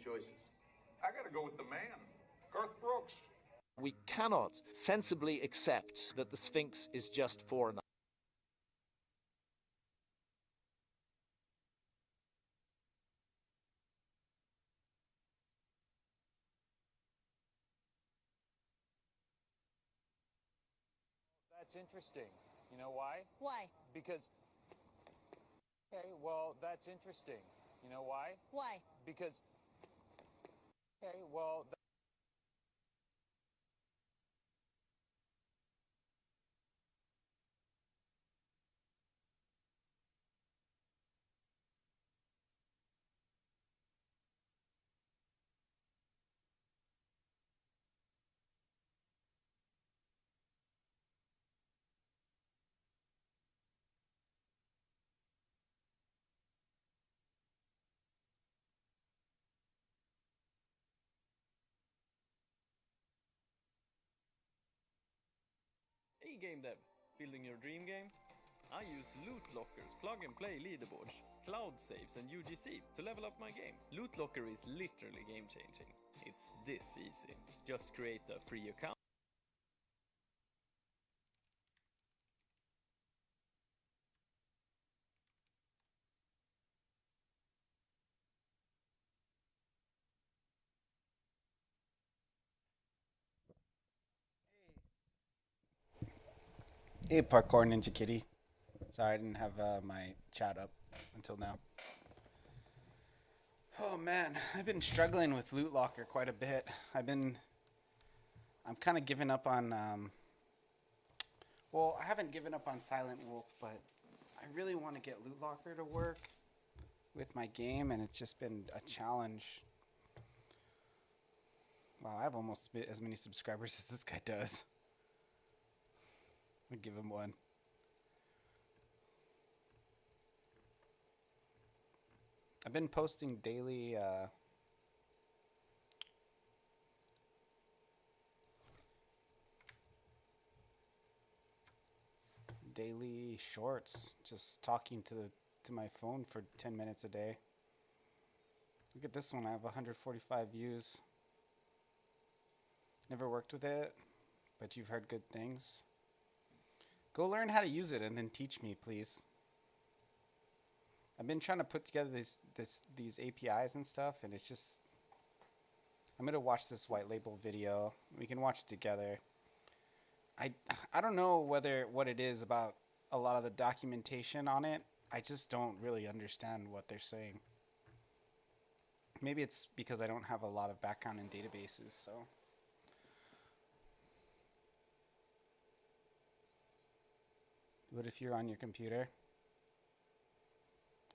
choices. I gotta go with the man, Garth Brooks. We cannot sensibly accept that the Sphinx is just for an That's interesting. You know why? Why? Because... Okay, well, that's interesting. You know why? Why? Because... Okay, well... Hey game dev, building your dream game? I use loot lockers, plug and play leaderboards, cloud saves and UGC to level up my game. Loot locker is literally game changing. It's this easy. Just create a free account. Hey, Parkour Ninja Kitty. Sorry, I didn't have my chat up until now. Oh man, I've been struggling with Loot Locker quite a bit. I'm kind of giving up on, well, I haven't given up on Silent Wolf, but I really want to get Loot Locker to work with my game, and it's just been a challenge. Wow, I have almost as many subscribers as this guy does. I'm gonna give him one. I've been posting daily daily shorts, just talking to my phone for 10 minutes a day. Look at this one, I have 145 views. Never worked with it, but you've heard good things. Go learn how to use it and then teach me, please. I've been trying to put together these APIs and stuff, and it's just... I'm going to watch this white label video. We can watch it together. I don't know what it is about a lot of the documentation on it. I just don't really understand what they're saying. Maybe it's because I don't have a lot of background in databases, so... What if you're on your computer?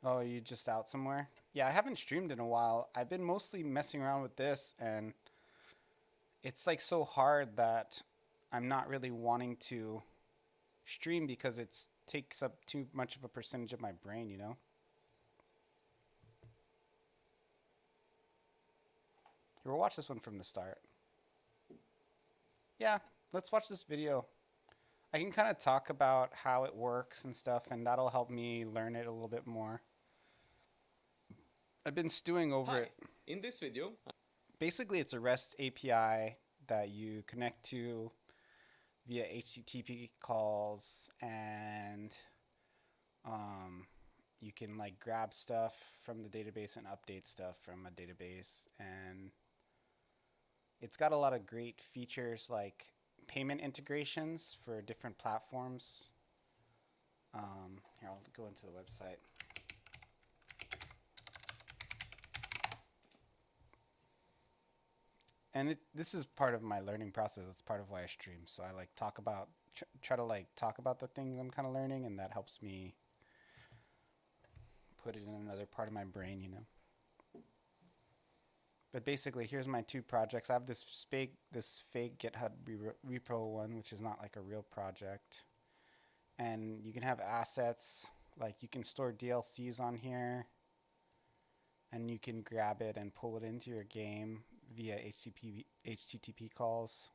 Oh, you just out somewhere? Yeah, I haven't streamed in a while. I've been mostly messing around with this, and it's like so hard that I'm not really wanting to stream because it takes up too much of a percentage of my brain, you know? Here, we'll watch this one from the start. Yeah, let's watch this video. I can kind of talk about how it works and stuff, and that'll help me learn it a little bit more. I've been stewing over it. In this video, Basically, it's a REST API that you connect to via HTTP calls, and you can like grab stuff from the database and update stuff from a database. And it's got a lot of great features like payment integrations for different platforms. Here, I'll go into the website. And this is part of my learning process. It's part of why I stream. So I like talk about, try to like talk about the things I'm kind of learning, and that helps me put it in another part of my brain, you know. But basically, here's my two projects. I have this fake GitHub repo one, which is not like a real project. And you can have assets, like you can store DLCs on here, and you can grab it and pull it into your game via HTTP calls.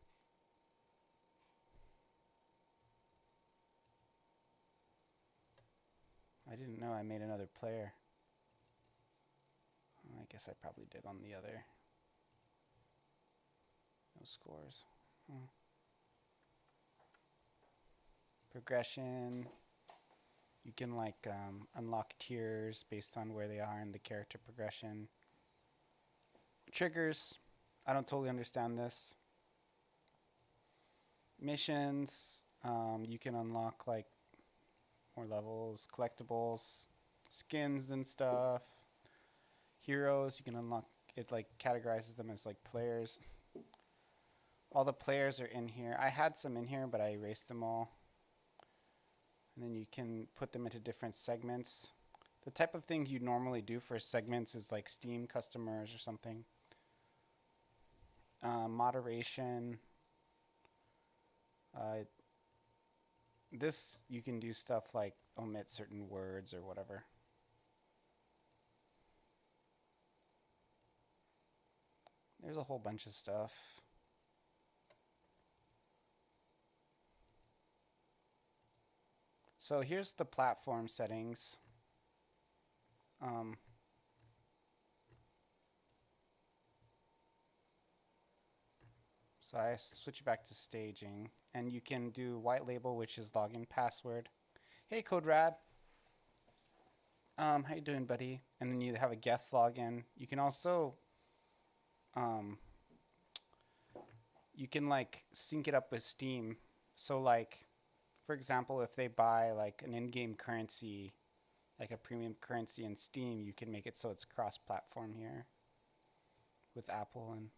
I didn't know I made another player. I guess guess I probably did on the other. No scores. Progression. You can like unlock tiers based on where they are in the character progression. Triggers. I don't totally understand this. Missions. You can unlock like more levels, collectibles, skins and stuff. Heroes. You can unlock it, like categorizes them as like players. All the players are in here. I had some in here, but I erased them all. And then you can put them into different segments. The type of thing you normally do for segments is like Steam customers or something. Moderation. This, you can do stuff like omit certain words or whatever. There's a whole bunch of stuff. So here's the platform settings. So I switch back to staging, and you can do white label, which is login password. Hey, CodeRad. How you doing, buddy? And then you have a guest login. You can also, you can like sync it up with Steam. So like, for example, if they buy like an in-game currency, like a premium currency in Steam, you can make it so it's cross-platform here with Apple. And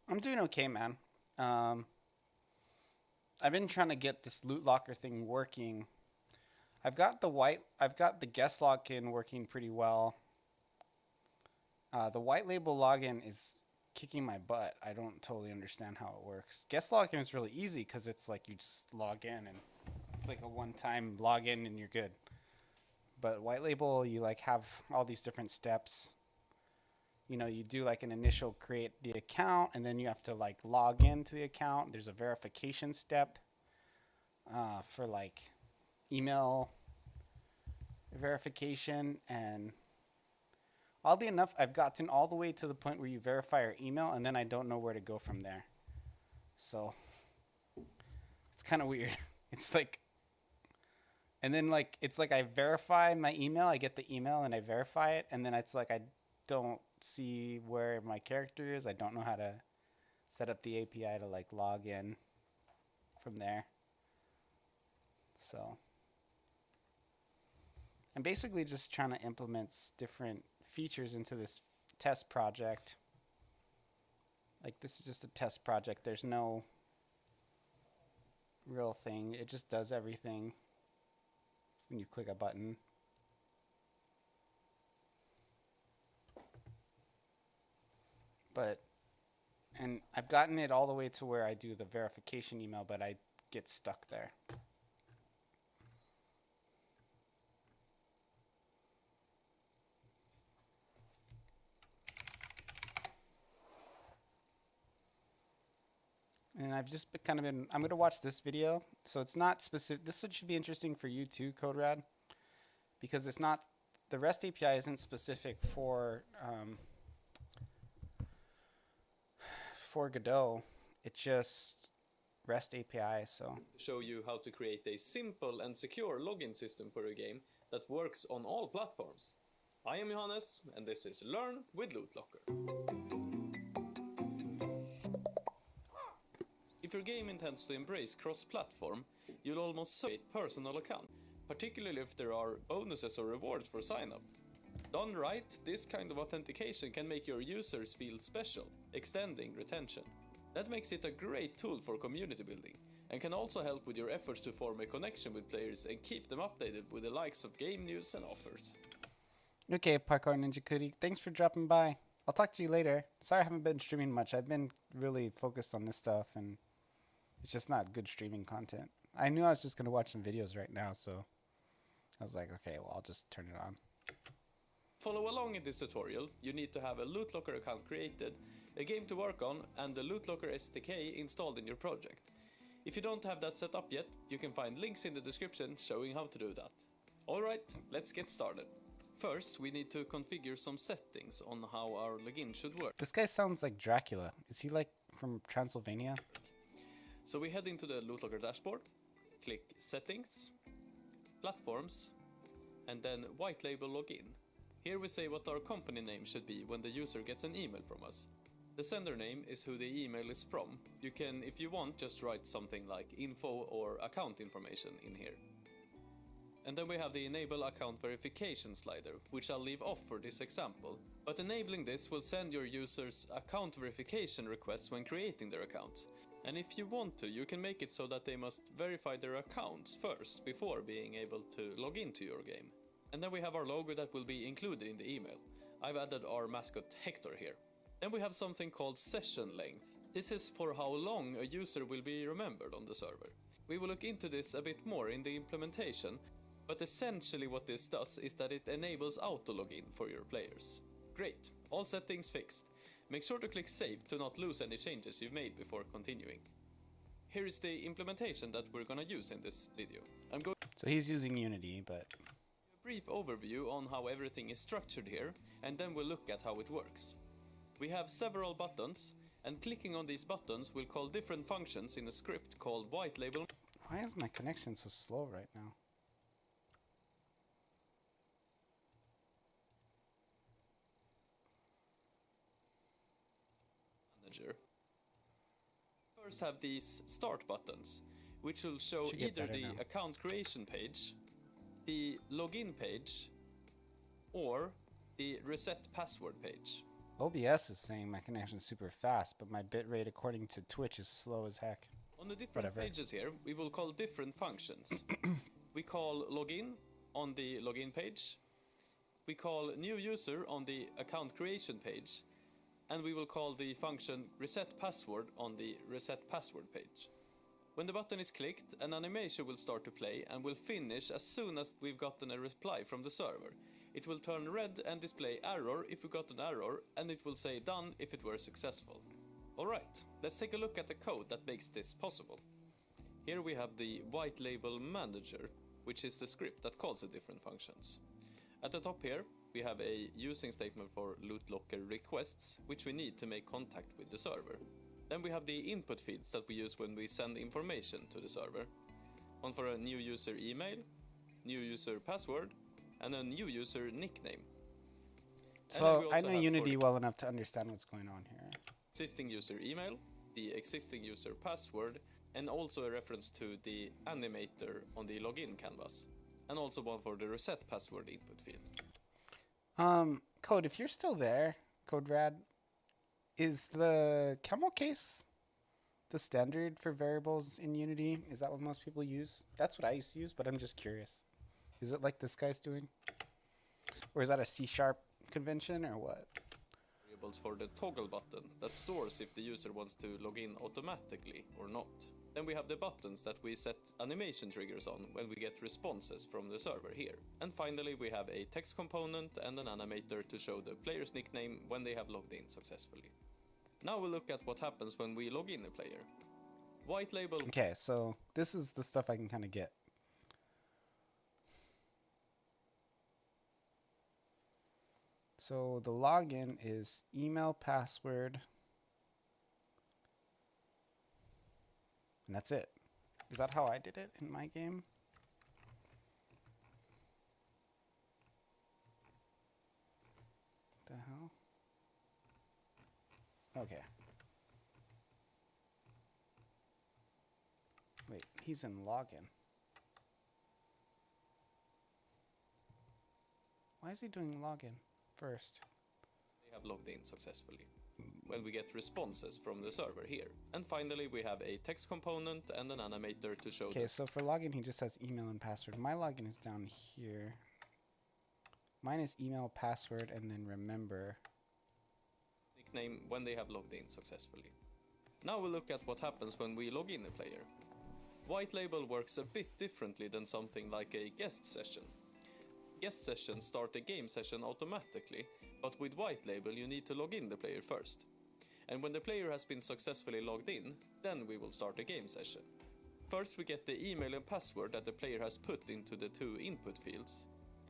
I'm doing okay, man. I've been trying to get this loot locker thing working. I've got the guest login working pretty well. The white label login is kicking my butt. I don't totally understand how it works. Guest login is really easy because it's like you just log in and it's like a one-time login and you're good. But white label, you like have all these different steps. You know, you do like an initial create the account, and then you have to like log into the account. There's a verification step for like email verification, and oddly enough, I've gotten all the way to the point where you verify your email, and then I don't know where to go from there. So it's kind of weird. It's like, and then like, it's like I verify my email, I get the email and I verify it, and then it's like I don't see where my character is. I don't know how to set up the API to like log in from there. So I'm basically just trying to implement different features into this test project. Like, this is just a test project. There's no real thing. It just does everything when you click a button. And I've gotten it all the way to where I do the verification email, but I get stuck there. And I've just kind of been, I'm going to watch this video. So it's not specific. This should be interesting for you too, CodeRad, because it's not, the REST API isn't specific for Godot. It's just REST API. So Show you how to create a simple and secure login system for your game that works on all platforms. I am Johannes, and this is Learn with Loot Locker. If your game intends to embrace cross-platform, you'll almost certainly create a personal account, particularly if there are bonuses or rewards for sign-up. Done right, this kind of authentication can make your users feel special, extending retention. That makes it a great tool for community building, and can also help with your efforts to form a connection with players and keep them updated with the likes of game news and offers. Okay, Parkour Ninja Cootie, thanks for dropping by. I'll talk to you later. Sorry I haven't been streaming much. I've been really focused on this stuff, and it's just not good streaming content. I knew I was just going to watch some videos right now, so I was like, okay, well, I'll just turn it on. Follow along in this tutorial. You need to have a Loot Locker account created, a game to work on, and the Loot Locker SDK installed in your project. If you don't have that set up yet, you can find links in the description showing how to do that. Alright, let's get started. First, we need to configure some settings on how our login should work. This guy sounds like Dracula. Is he like from Transylvania? So we head into the Loot Locker dashboard, click Settings, Platforms, and then White Label Login. Here we say what our company name should be when the user gets an email from us. The sender name is who the email is from. You can, if you want, just write something like info or account information in here. And then we have the Enable Account Verification slider, which I'll leave off for this example. But enabling this will send your users account verification requests when creating their accounts. And if you want to, you can make it so that they must verify their accounts first before being able to log into your game. And then we have our logo that will be included in the email. I've added our mascot Hector here. Then we have something called session length. This is for how long a user will be remembered on the server. We will look into this a bit more in the implementation, but essentially what this does is that it enables auto login for your players. Great, all settings fixed. Make sure to click save to not lose any changes you've made before continuing. Here is the implementation that we're gonna use in this video. I'm going So he's using Unity, but... a brief overview on how everything is structured here, and then we'll look at how it works. We have several buttons, and clicking on these buttons will call different functions in a script called White Label. Why is my connection so slow right now? Manager. First have these start buttons, which will show Should get either better the now. account creation page, the login page, or the reset password page. OBS is saying my connection is super fast, but my bitrate according to Twitch is slow as heck. On the different Whatever. pages here, we will call different functions. We call login on the login page. We call new user on the account creation page. And we will call the function reset password on the reset password page. When the button is clicked, an animation will start to play and will finish as soon as we've gotten a reply from the server. It will turn red and display error if we got an error, and it will say done if it were successful. Alright, let's take a look at the code that makes this possible. Here we have the White Label Manager, which is the script that calls the different functions. At the top here, we have a using statement for Loot Locker requests, which we need to make contact with the server. Then we have the input fields that we use when we send information to the server. One for a new user email, new user password, and a new user nickname. And then So we I also know have for Unity the well enough to understand what's going on here. existing user email, the existing user password, and also a reference to the animator on the login canvas. And also one for the reset password input field. Code, if you're still there, CodeRad, is the camel case the standard for variables in Unity? Is that what most people use? That's what I used to use, but I'm just curious. Is it like this guy's doing? Or is that a C# convention or what? Variables for the toggle button that stores if the user wants to log in automatically or not. Then we have the buttons that we set animation triggers on when we get responses from the server here. And finally we have a text component and an animator to show the player's nickname when they have logged in successfully. Now we'll look at what happens when we log in a player. White label. Okay, so this is the stuff I can kind of get. So the login is email, password, and that's it. Is that how I did it in my game? What the hell? Okay. Wait, he's in login. Why is he doing login first? They have logged in successfully. When we get responses from the server here. And finally we have a text component and an animator to show. Okay, so for login he just has email and password. My login is down here. Mine is email, password, and then remember. Nickname when they have logged in successfully. Now we'll look at what happens when we log in a player. White label works a bit differently than something like a guest session. Guest sessions start a game session automatically, but with white label you need to log in the player first. And when the player has been successfully logged in, then we will start a game session. First we get the email and password that the player has put into the two input fields.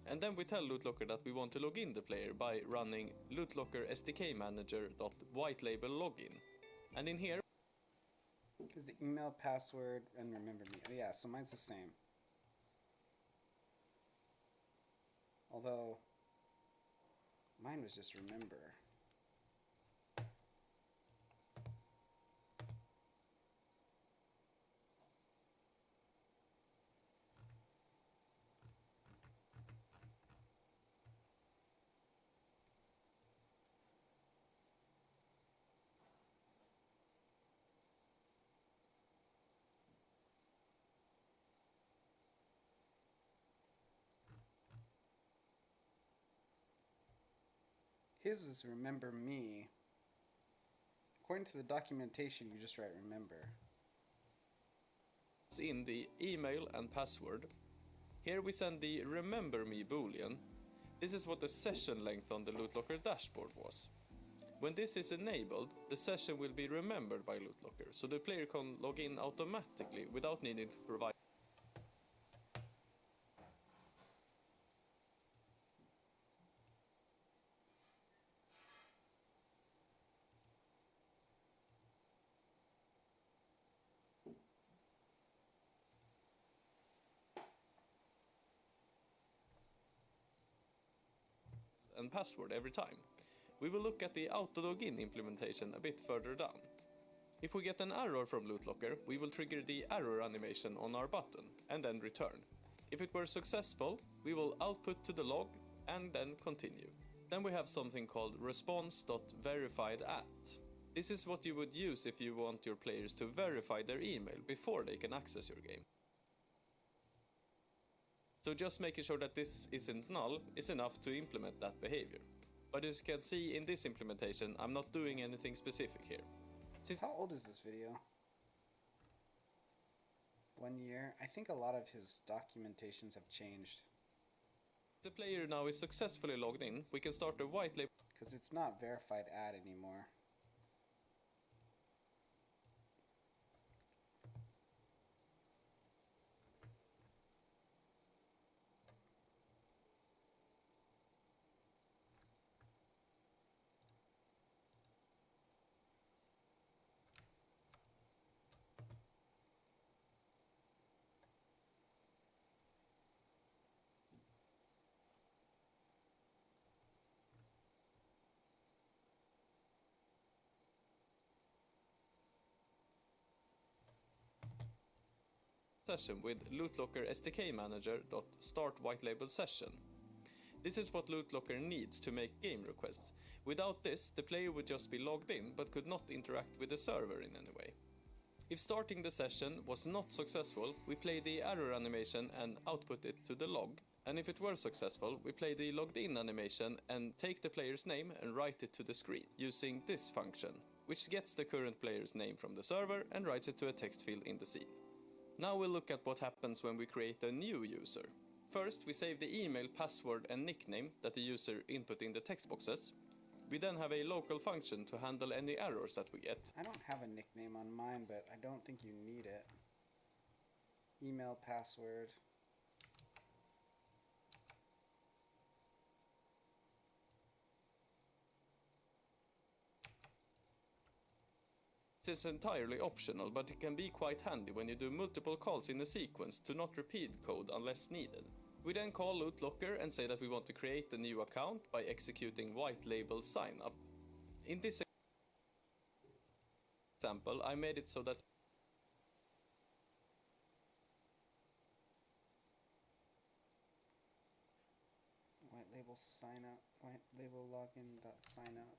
And then we tell LootLocker that we want to log in the player by running lootlocker SDK manager.whitelabel login. And in here, is the email, password, and remember me. Oh, yeah, so mine's the same. Although, mine was just remember. His is remember me. According to the documentation, you just write remember. it's in the email and password. Here we send the remember me boolean. This is what the session length on the LootLocker dashboard was. When this is enabled, the session will be remembered by LootLocker, so the player can log in automatically without needing to provide and password every time. We will look at the auto login implementation a bit further down. If we get an error from LootLocker, we will trigger the error animation on our button and then return. If it were successful, we will output to the log and then continue. Then we have something called response.verifiedAt. This is what you would use if you want your players to verify their email before they can access your game. So just making sure that this isn't null is enough to implement that behavior. But as you can see in this implementation, I'm not doing anything specific here. How old is this video? 1 year? I think a lot of his documentations have changed. The player now is successfully logged in, we can start a white label. Because it's not verified ad anymore. Session with lootlocker SDK manager.start whitelabel session. This is what LootLocker needs to make game requests. Without this, the player would just be logged in but could not interact with the server in any way. If starting the session was not successful, we play the error animation and output it to the log. And if it were successful, we play the logged in animation and take the player's name and write it to the screen using this function, which gets the current player's name from the server and writes it to a text field in the scene. Now we'll look at what happens when we create a new user. First, we save the email, password and nickname that the user input in the text boxes. We then have a local function to handle any errors that we get. I don't have a nickname on mine, but I don't think you need it. Email, password. This is entirely optional, but it can be quite handy when you do multiple calls in a sequence to not repeat code unless needed. We then call LootLocker and say that we want to create a new account by executing white label signup. In this example, I made it so that White label sign up. White label login dot sign up.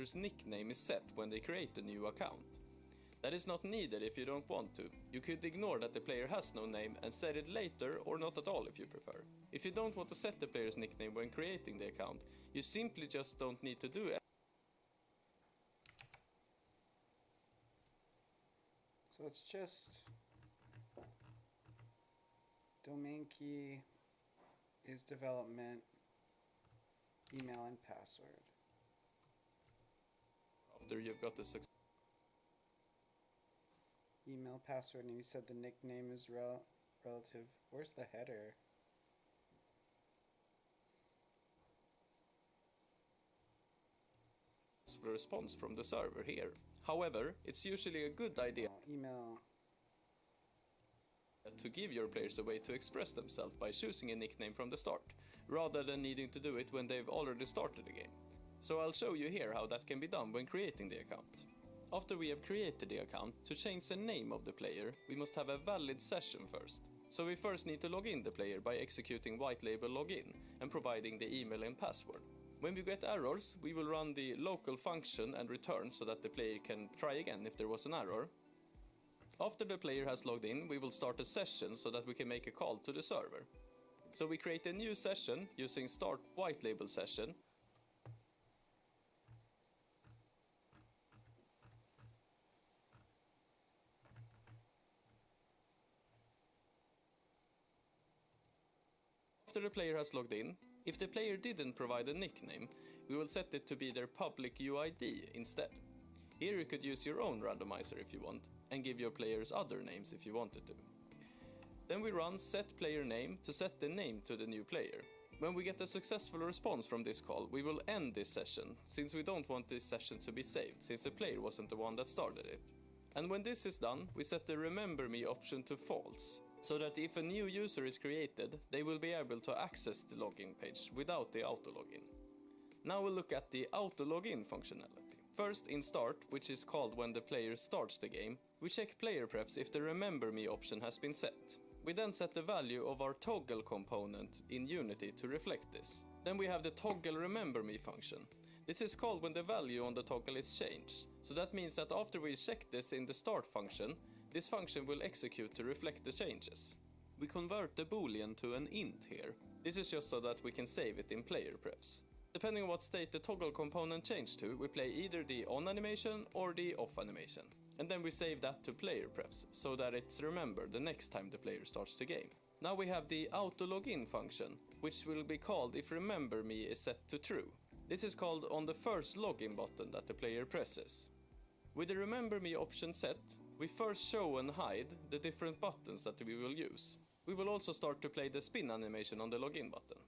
user's nickname is set when they create a new account. That is not needed if you don't want to. You could ignore that the player has no name and set it later or not at all if you prefer. If you don't want to set the player's nickname when creating the account, you simply just don't need to do it. So it's just domain key is development, email and password. After you've got the success. Email, password, and you said the nickname is relative. Where's the header? Response from the server here. However, it's usually a good idea Email. to give your players a way to express themselves by choosing a nickname from the start, rather than needing to do it when they've already started the game. So I'll show you here how that can be done when creating the account. After we have created the account, to change the name of the player, we must have a valid session first. So we first need to log in the player by executing white label login and providing the email and password. When we get errors, we will run the local function and return so that the player can try again if there was an error. After the player has logged in, we will start a session so that we can make a call to the server. So we create a new session using start white label session. After the player has logged in, if the player didn't provide a nickname, we will set it to be their public UID instead. Here you could use your own randomizer if you want, and give your players other names if you wanted to. Then we run set player name to set the name to the new player. When we get a successful response from this call, we will end this session, since we don't want this session to be saved, since the player wasn't the one that started it. And when this is done, we set the remember me option to false, so that if a new user is created, they will be able to access the login page without the auto login. Now we'll look at the auto login functionality. First, in start, which is called when the player starts the game, we check player prefs if the remember me option has been set. We then set the value of our toggle component in Unity to reflect this. Then we have the toggle remember me function. This is called when the value on the toggle is changed. So that means that after we check this in the start function, this function will execute to reflect the changes. We convert the boolean to an int here. This is just so that we can save it in player prefs. Depending on what state the toggle component changed to, we play either the on animation or the off animation. And then we save that to player prefs, so that it's remembered the next time the player starts the game. Now we have the auto login function, which will be called if remember me is set to true. This is called on the first login button that the player presses. With the remember me option set, we first show and hide the different buttons that we will use. We will also start to play the spin animation on the login button.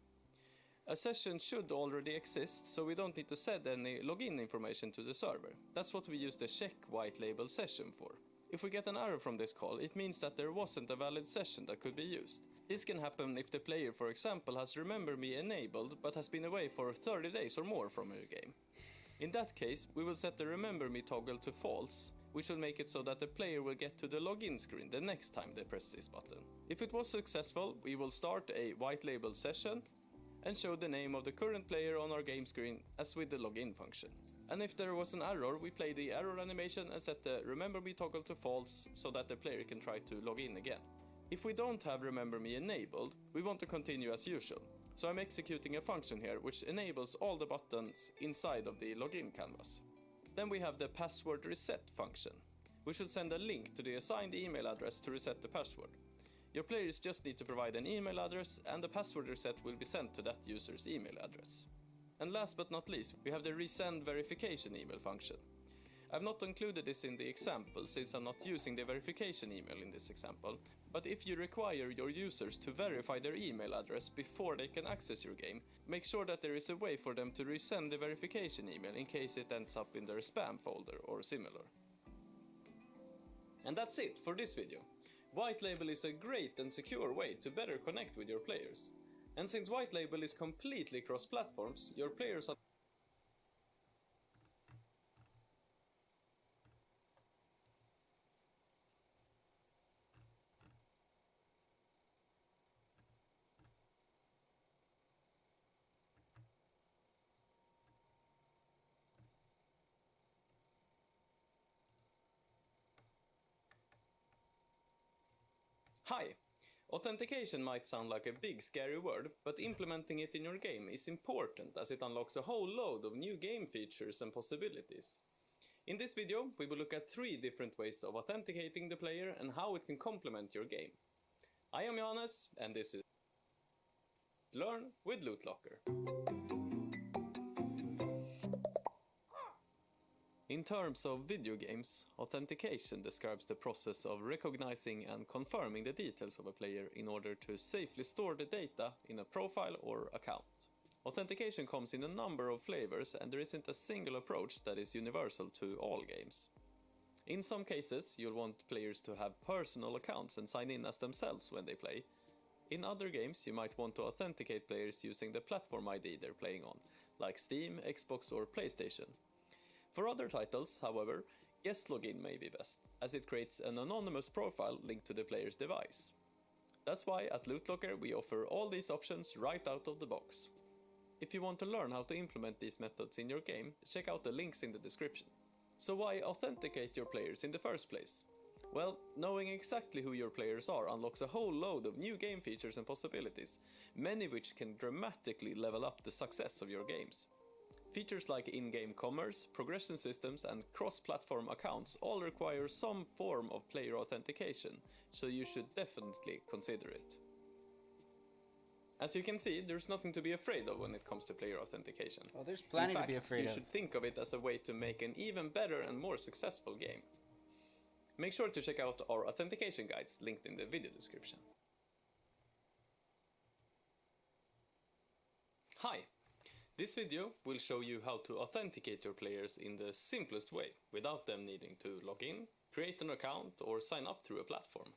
A session should already exist, so we don't need to set any login information to the server. That's what we use the check white label session for. If we get an error from this call, it means that there wasn't a valid session that could be used. This can happen if the player, for example, has remember me enabled but has been away for 30 days or more from your game. In that case, we will set the remember me toggle to false, which will make it so that the player will get to the login screen the next time they press this button. If it was successful, we will start a white label session and show the name of the current player on our game screen as with the login function. And if there was an error, we play the error animation and set the remember me toggle to false so that the player can try to log in again. If we don't have remember me enabled, we want to continue as usual. So I'm executing a function here which enables all the buttons inside of the login canvas. Then we have the password reset function, which will send a link to the assigned email address to reset the password. Your players just need to provide an email address and the password reset will be sent to that user's email address. And last but not least, we have the resend verification email function. I've not included this in the example since I'm not using the verification email in this example, but if you require your users to verify their email address before they can access your game, make sure that there is a way for them to resend the verification email in case it ends up in their spam folder or similar. And that's it for this video. White Label is a great and secure way to better connect with your players. And since White Label is completely cross-platforms, your players are Hi! Authentication might sound like a big scary word, but implementing it in your game is important as it unlocks a whole load of new game features and possibilities. In this video, we will look at 3 different ways of authenticating the player and how it can complement your game. I am Johannes, and this is Learn with Loot Locker. In terms of video games, authentication describes the process of recognizing and confirming the details of a player in order to safely store the data in a profile or account. Authentication comes in a number of flavors, and there isn't a single approach that is universal to all games. In some cases, you'll want players to have personal accounts and sign in as themselves when they play. In other games, you might want to authenticate players using the platform ID they're playing on, like Steam, Xbox or PlayStation. For other titles, however, guest login may be best, as it creates an anonymous profile linked to the player's device. That's why at Loot Locker we offer all these options right out of the box. If you want to learn how to implement these methods in your game, check out the links in the description. So why authenticate your players in the first place? Well, knowing exactly who your players are unlocks a whole load of new game features and possibilities, many of which can dramatically level up the success of your games. Features like in-game commerce, progression systems and cross-platform accounts all require some form of player authentication, so you should definitely consider it. As you can see, there's nothing to be afraid of when it comes to player authentication. Oh, there's plenty to be afraid of. You should think of it as a way to make an even better and more successful game. Make sure to check out our authentication guides linked in the video description. Hi! This video will show you how to authenticate your players in the simplest way, without them needing to log in, create an account or sign up through a platform.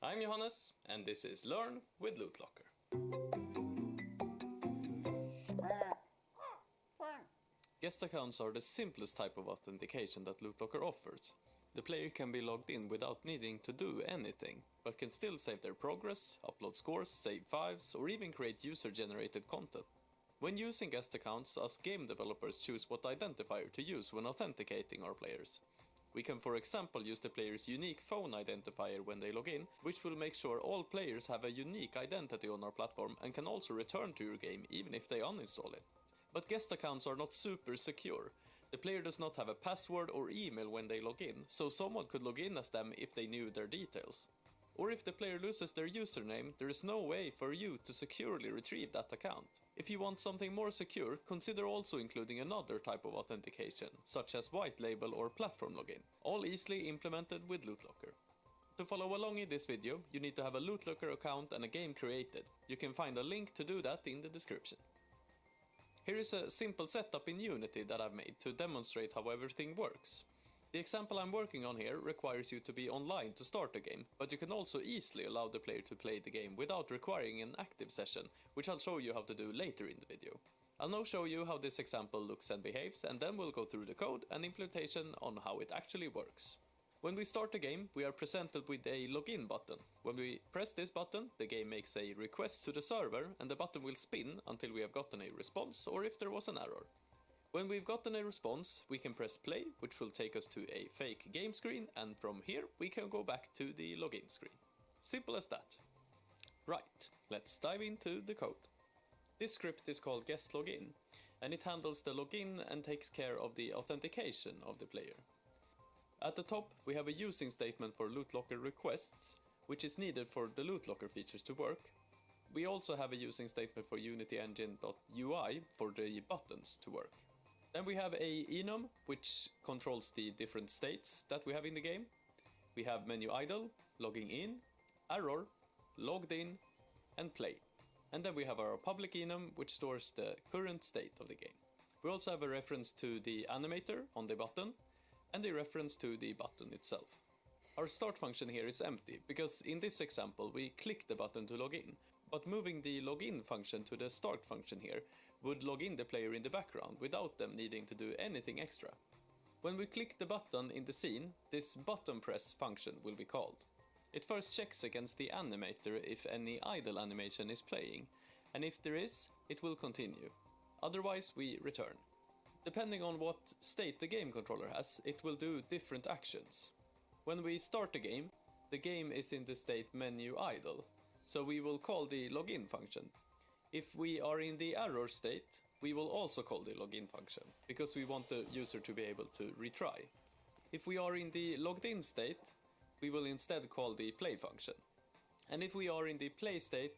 I'm Johannes, and this is Learn with Loot Locker. Guest accounts are the simplest type of authentication that Loot Locker offers. The player can be logged in without needing to do anything, but can still save their progress, upload scores, save files, or even create user-generated content. When using guest accounts, us game developers choose what identifier to use when authenticating our players. We can, for example, use the player's unique phone identifier when they log in, which will make sure all players have a unique identity on our platform and can also return to your game even if they uninstall it. But guest accounts are not super secure. The player does not have a password or email when they log in, so someone could log in as them if they knew their details. Or if the player loses their username, there is no way for you to securely retrieve that account. If you want something more secure, consider also including another type of authentication, such as white label or platform login, all easily implemented with Loot Locker. To follow along in this video, you need to have a Loot Locker account and a game created. You can find a link to do that in the description. Here is a simple setup in Unity that I've made to demonstrate how everything works. The example I'm working on here requires you to be online to start the game, but you can also easily allow the player to play the game without requiring an active session, which I'll show you how to do later in the video. I'll now show you how this example looks and behaves, and then we'll go through the code and implementation on how it actually works. When we start the game, we are presented with a login button. When we press this button, the game makes a request to the server, and the button will spin until we have gotten a response or if there was an error. When we've gotten a response, we can press play, which will take us to a fake game screen, and from here we can go back to the login screen. Simple as that. Right, let's dive into the code. This script is called guest login, and it handles the login and takes care of the authentication of the player. At the top, we have a using statement for Loot Locker requests, which is needed for the Loot Locker features to work. We also have a using statement for UnityEngine.UI for the buttons to work. Then we have a enum, which controls the different states that we have in the game. We have menu idle, logging in, error, logged in, and play. And then we have our public enum, which stores the current state of the game. We also have a reference to the animator on the button, and a reference to the button itself. Our start function here is empty, because in this example we click the button to log in, but moving the login function to the start function here would log in the player in the background without them needing to do anything extra. When we click the button in the scene, this button press function will be called. It first checks against the animator if any idle animation is playing, and if there is, it will continue. Otherwise we return. Depending on what state the game controller has, it will do different actions. When we start the game is in the state menu idle, so we will call the login function. If we are in the error state, we will also call the login function, because we want the user to be able to retry. If we are in the logged in state, we will instead call the play function. And if we are in the play state,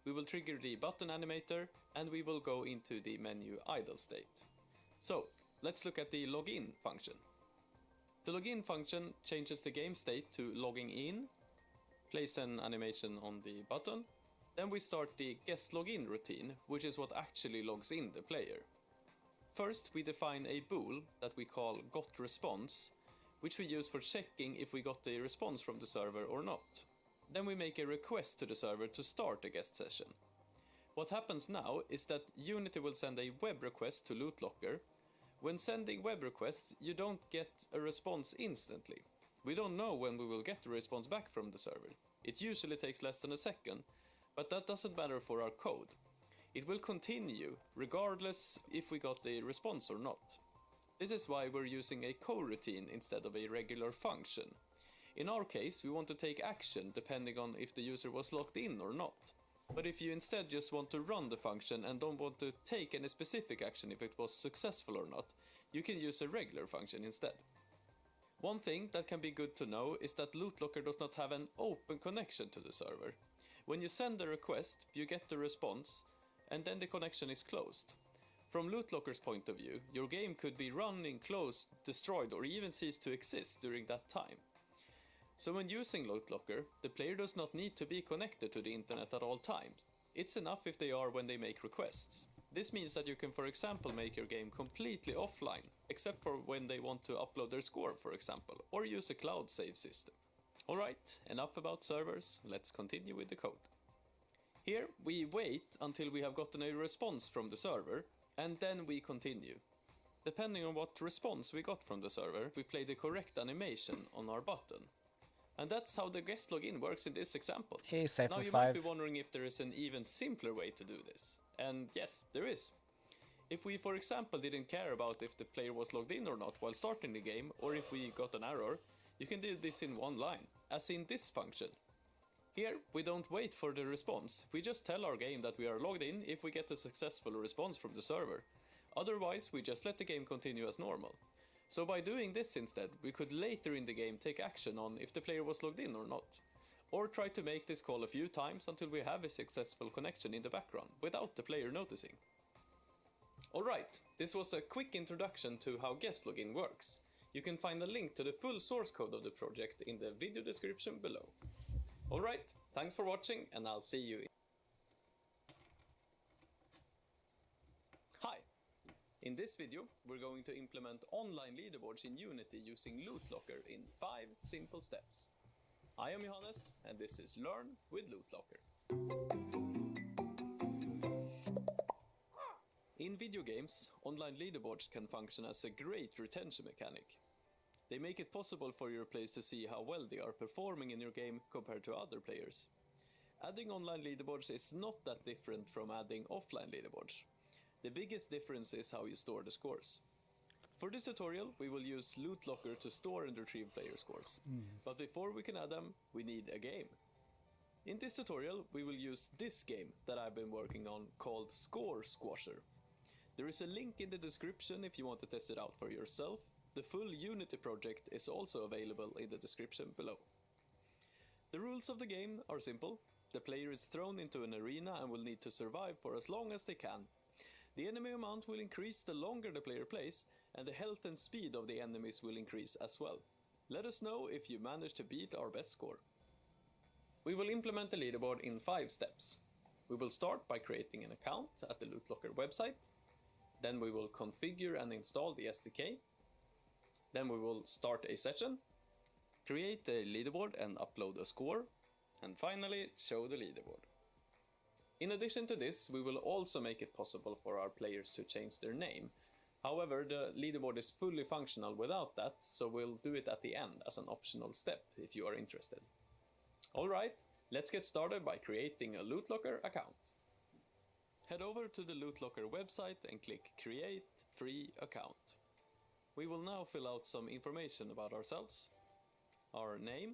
we will trigger the button animator and we will go into the menu idle state. So, let's look at the login function. The login function changes the game state to logging in, place an animation on the button, then we start the guest login routine, which is what actually logs in the player. First, we define a bool that we call getResponse, which we use for checking if we got a response from the server or not. Then we make a request to the server to start a guest session. What happens now is that Unity will send a web request to LootLocker. When sending web requests, you don't get a response instantly. We don't know when we will get a response back from the server. It usually takes less than a second, but that doesn't matter for our code. It will continue regardless if we got a response or not. This is why we're using a coroutine instead of a regular function. In our case, we want to take action depending on if the user was logged in or not. But if you instead just want to run the function and don't want to take any specific action if it was successful or not, you can use a regular function instead. One thing that can be good to know is that LootLocker does not have an open connection to the server. When you send a request, you get the response, and then the connection is closed. From LootLocker's point of view, your game could be running, closed, destroyed, or even cease to exist during that time. So when using LootLocker, the player does not need to be connected to the internet at all times. It's enough if they are when they make requests. This means that you can, for example, make your game completely offline, except for when they want to upload their score, for example, or use a cloud save system. Alright, enough about servers, let's continue with the code. Here we wait until we have gotten a response from the server, and then we continue. Depending on what response we got from the server, we play the correct animation on our button. And that's how the guest login works in this example. Hey, Now Cypher you 5. might be wondering if there is an even simpler way to do this. And yes, there is. If we, for example, didn't care about if the player was logged in or not while starting the game, or if we got an error, you can do this in one line, as in this function. Here, we don't wait for the response, we just tell our game that we are logged in if we get a successful response from the server. Otherwise, we just let the game continue as normal. So by doing this instead, we could later in the game take action on if the player was logged in or not. Or try to make this call a few times until we have a successful connection in the background, without the player noticing. Alright, this was a quick introduction to how guest login works. You can find a link to the full source code of the project in the video description below. Alright, thanks for watching and I'll see you. Hi! In this video, we're going to implement online leaderboards in Unity using LootLocker in 5 simple steps. I am Johannes and this is Learn with LootLocker. In video games, online leaderboards can function as a great retention mechanic. They make it possible for your players to see how well they are performing in your game compared to other players. Adding online leaderboards is not that different from adding offline leaderboards. The biggest difference is how you store the scores. For this tutorial, we will use LootLocker to store and retrieve player scores. But before we can add them, we need a game. In this tutorial, we will use this game that I've been working on called Score Squasher. There is a link in the description if you want to test it out for yourself. The full Unity project is also available in the description below. The rules of the game are simple. The player is thrown into an arena and will need to survive for as long as they can. The enemy amount will increase the longer the player plays, and the health and speed of the enemies will increase as well. Let us know if you manage to beat our best score. We will implement the leaderboard in 5 steps. We will start by creating an account at the LootLocker website. Then we will configure and install the SDK. Then we will start a session, create a leaderboard and upload a score, and finally show the leaderboard. In addition to this, we will also make it possible for our players to change their name. However, the leaderboard is fully functional without that, so we'll do it at the end as an optional step if you are interested. Alright, let's get started by creating a LootLocker account. Head over to the LootLocker website and click Create Free Account. We will now fill out some information about ourselves, our name,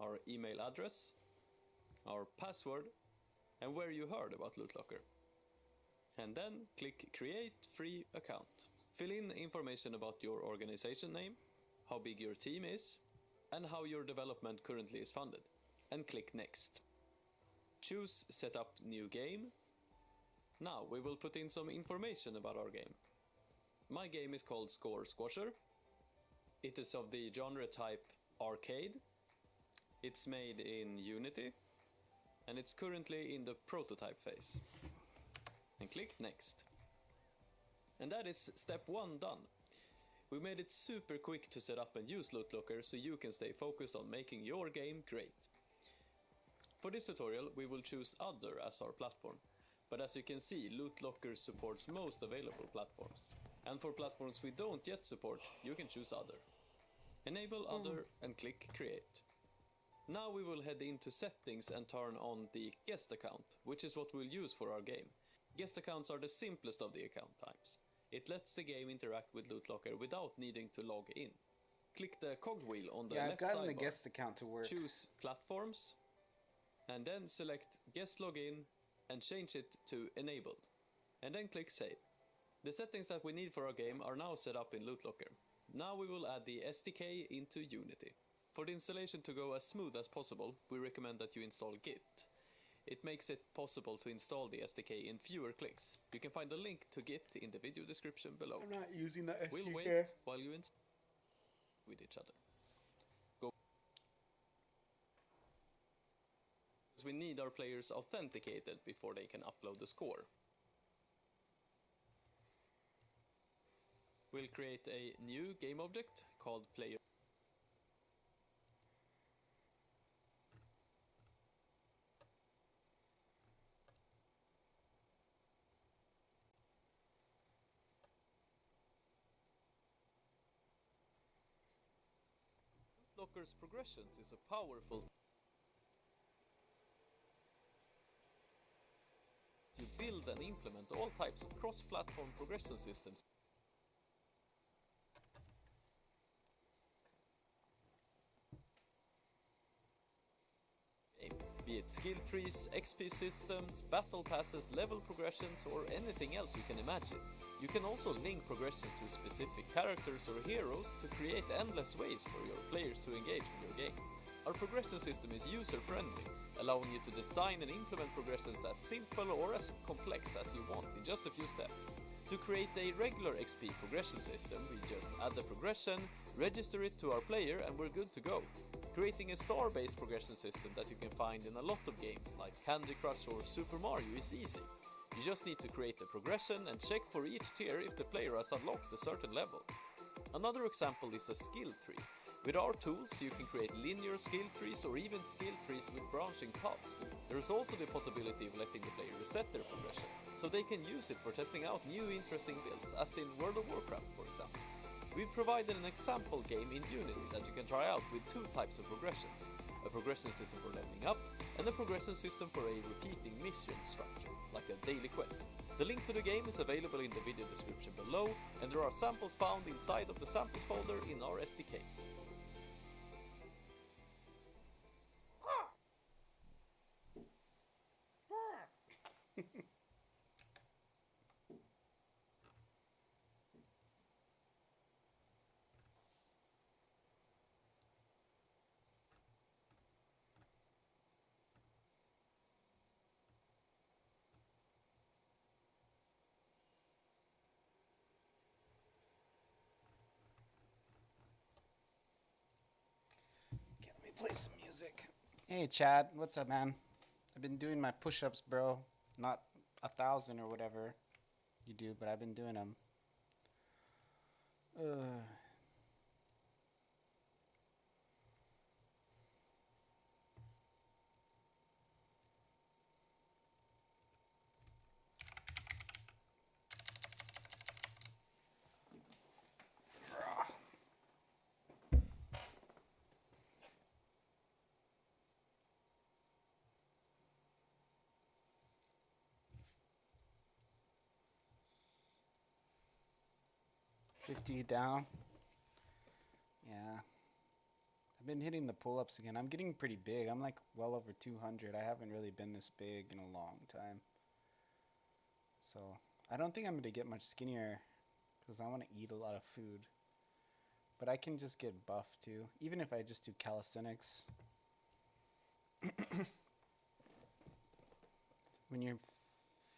our email address, our password, and where you heard about LootLocker. And then click Create Free Account. Fill in information about your organization name, how big your team is, and how your development currently is funded. And click Next. Choose Set up New Game. Now we will put in some information about our game. My game is called Score Squasher. It is of the genre type arcade. It's made in Unity. And it's currently in the prototype phase. And click Next. And that is step 1 done. We made it super quick to set up and use Loot Locker so you can stay focused on making your game great. For this tutorial we will choose Other as our platform, but as you can see Loot Locker supports most available platforms. And for platforms we don't yet support, you can choose Other. Enable Other and click Create. Now we will head into settings and turn on the guest account, which is what we'll use for our game. Guest accounts are the simplest of the account types. It lets the game interact with Loot Locker without needing to log in. Click the cogwheel on the left I've gotten sidebar. the guest account to work. Choose Platforms, and then select Guest Login and change it to Enabled. And then click Save. The settings that we need for our game are now set up in Loot Locker. Now we will add the SDK into Unity. For the installation to go as smooth as possible, we recommend that you install Git. It makes it possible to install the SDK in fewer clicks. You can find the link to Git in the video description below. I'm not using the SDK. We'll wait while you install with each other. Go. As we need our players authenticated before they can upload the score. We'll create a new game object called player. Loot Locker's Progressions is a powerful. You build and implement all types of cross-platform progression systems. Be it skill trees, XP systems, battle passes, level progressions, or anything else you can imagine. You can also link progressions to specific characters or heroes to create endless ways for your players to engage with your game. Our progression system is user-friendly, allowing you to design and implement progressions as simple or as complex as you want in just a few steps. To create a regular XP progression system, we just add the progression, register it to our player, and we're good to go. Creating a star-based progression system that you can find in a lot of games like Candy Crush or Super Mario is easy. You just need to create a progression and check for each tier if the player has unlocked a certain level. Another example is a skill tree. With our tools you can create linear skill trees or even skill trees with branching paths. There is also the possibility of letting the player reset their progression, so they can use it for testing out new interesting builds, as in World of Warcraft for example. We've provided an example game in Unity that you can try out with 2 types of progressions. A progression system for leveling up, and a progression system for a repeating mission structure, like a daily quest. The link to the game is available in the video description below, and there are samples found inside of the samples folder in our SDKs. Okay, let me play some music. Hey Chad, what's up, man? I've been doing my push-ups, bro. Not 1,000 or whatever you do, but I've been doing them. $50 down. Yeah. I've been hitting the pull-ups again. I'm getting pretty big. I'm like well over 200. I haven't really been this big in a long time. So I don't think I'm going to get much skinnier because I want to eat a lot of food. But I can just get buff too, even if I just do calisthenics. When you're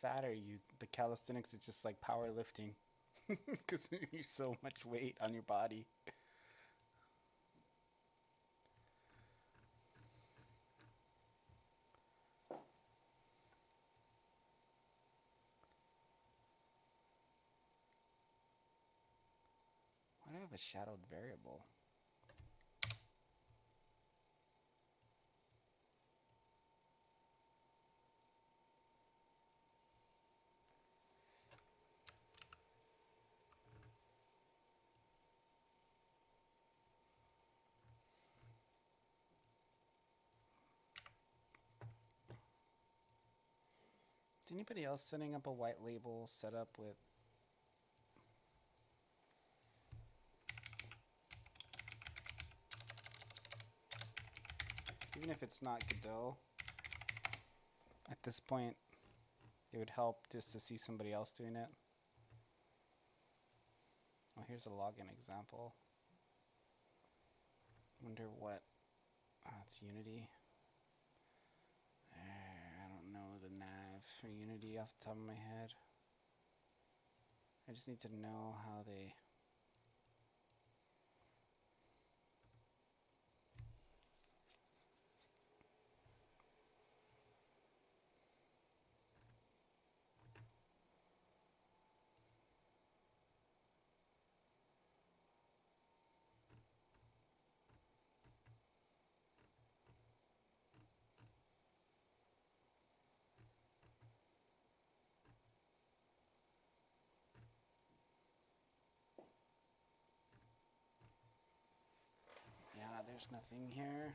fatter, the calisthenics is just like powerlifting because you're so much weight on your body. Why do I have a shadowed variable? Is anybody else setting up a white label setup with even if it's not Godot? At this point, it would help just to see somebody else doing it. Oh, here's a login example. Wonder what. It's Unity. I don't know the nav for Unity off the top of my head. I just need to know how they. Yeah, there's nothing here.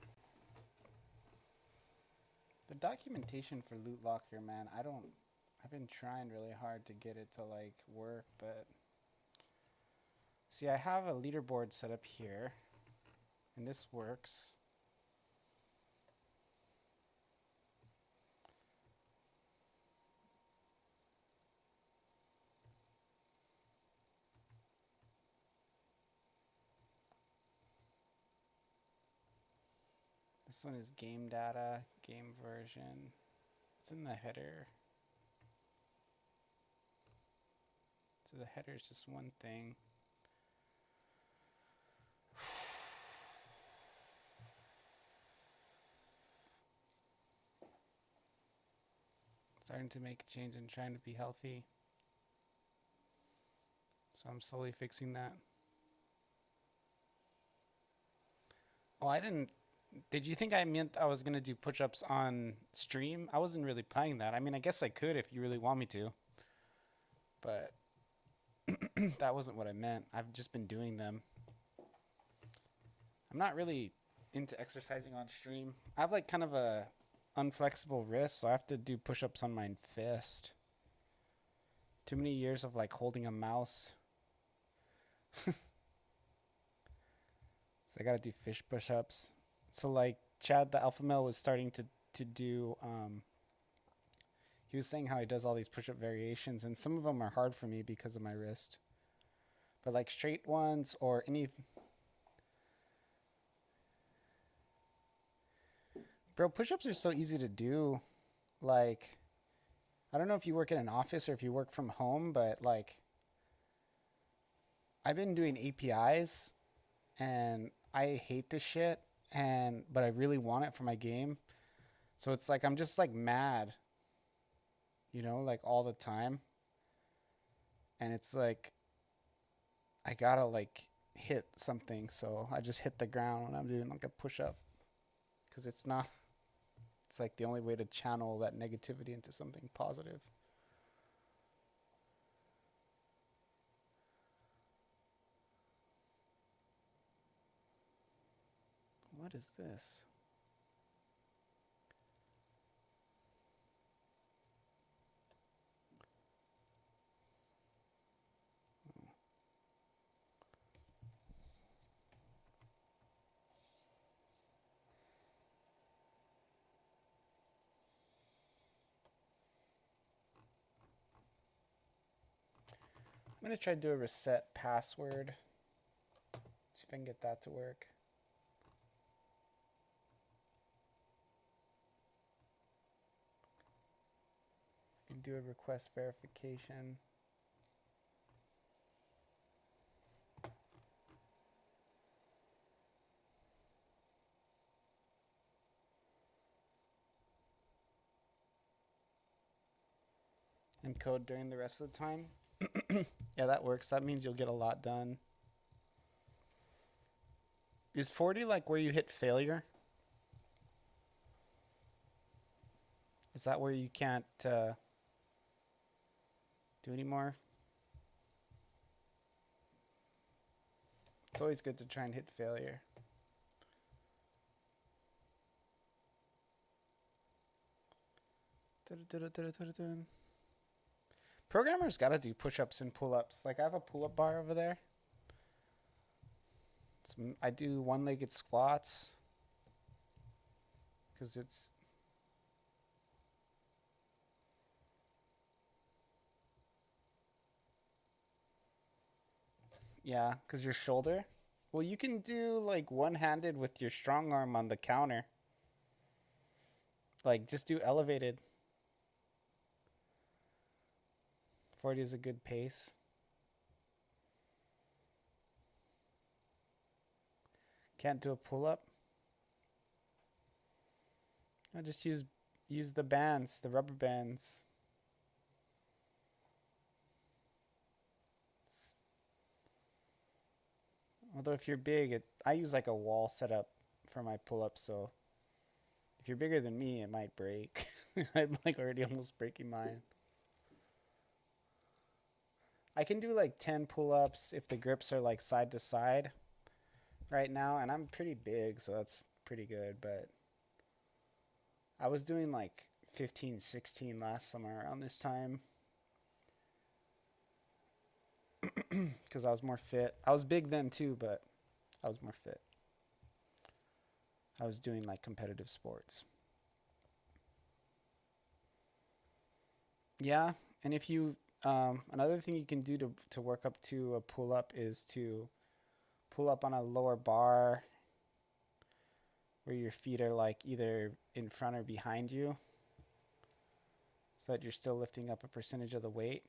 The documentation for Loot Locker, man, I've been trying really hard to get it to like work, but see, I have a leaderboard set up here, and this works. This one is game data, game version. It's in the header. So the header is just one thing. Starting to make a change and trying to be healthy. So I'm slowly fixing that. Oh, I didn't. Did you think I meant I was going to do push-ups on stream? I wasn't really planning that. I mean, I guess I could if you really want me to. But that wasn't what I meant. I've just been doing them. I'm not really into exercising on stream. I have like kind of a unflexible wrist, so I have to do push-ups on my fist. Too many years of like holding a mouse. So I got to do fish push-ups. So like Chad, the alpha male, was starting to do, he was saying how he does all these push-up variations, and some of them are hard for me because of my wrist. But like straight ones or any... Bro, push-ups are so easy to do. Like, I don't know if you work in an office or if you work from home, but like, I've been doing APIs, and I hate this shit. But I really want it for my game. So it's like, I'm just like mad, you know, like all the time. And it's like, I gotta like hit something. So I just hit the ground when I'm doing like a push up. Cause it's like the only way to channel that negativity into something positive. What is this? I'm gonna try to do a reset password. See if I can get that to work. I can do a request verification. And code during the rest of the time. Yeah, that works. That means you'll get a lot done. Is 40 like where you hit failure? Is that where you can't do anymore? It's always good to try and hit failure. Programmers gotta do push-ups and pull-ups. Like I have a pull-up bar over there. I do one-legged squats because it's yeah, because your shoulder. Well, you can do like one-handed with your strong arm on the counter. Like just do elevated. 40 is a good pace. Can't do a pull-up. I just use the bands, the rubber bands. Although if you're big, I use like a wall setup for my pull-ups, so if you're bigger than me, it might break. I'm like already almost breaking mine. I can do like 10 pull-ups if the grips are like side to side right now, and I'm pretty big, so that's pretty good, but I was doing like 15, 16 last summer around this time because I was more fit. I was big then too, but I was more fit. I was doing like competitive sports. Yeah, and if you another thing you can do to work up to a pull-up is to pull up on a lower bar where your feet are like either in front or behind you so that you're still lifting up a percentage of the weight,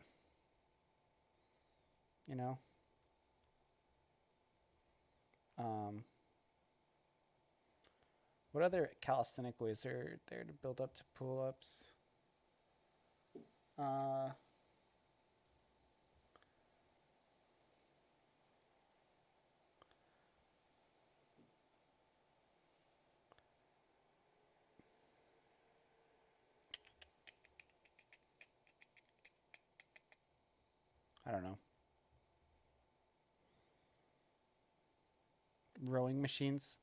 you know. What other calisthenic ways are there to build up to pull-ups? I don't know. Rowing machines.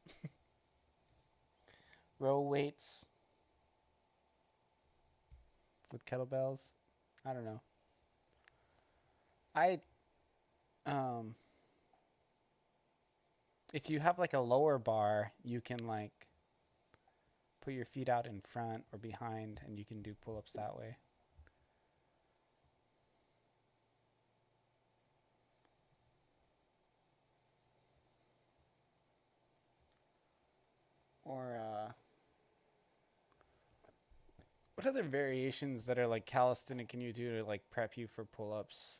Row weights with kettlebells. I don't know. If you have like a lower bar, you can like put your feet out in front or behind and you can do pull-ups that way. Or what other variations that are like calisthenic can you do to like prep you for pull-ups?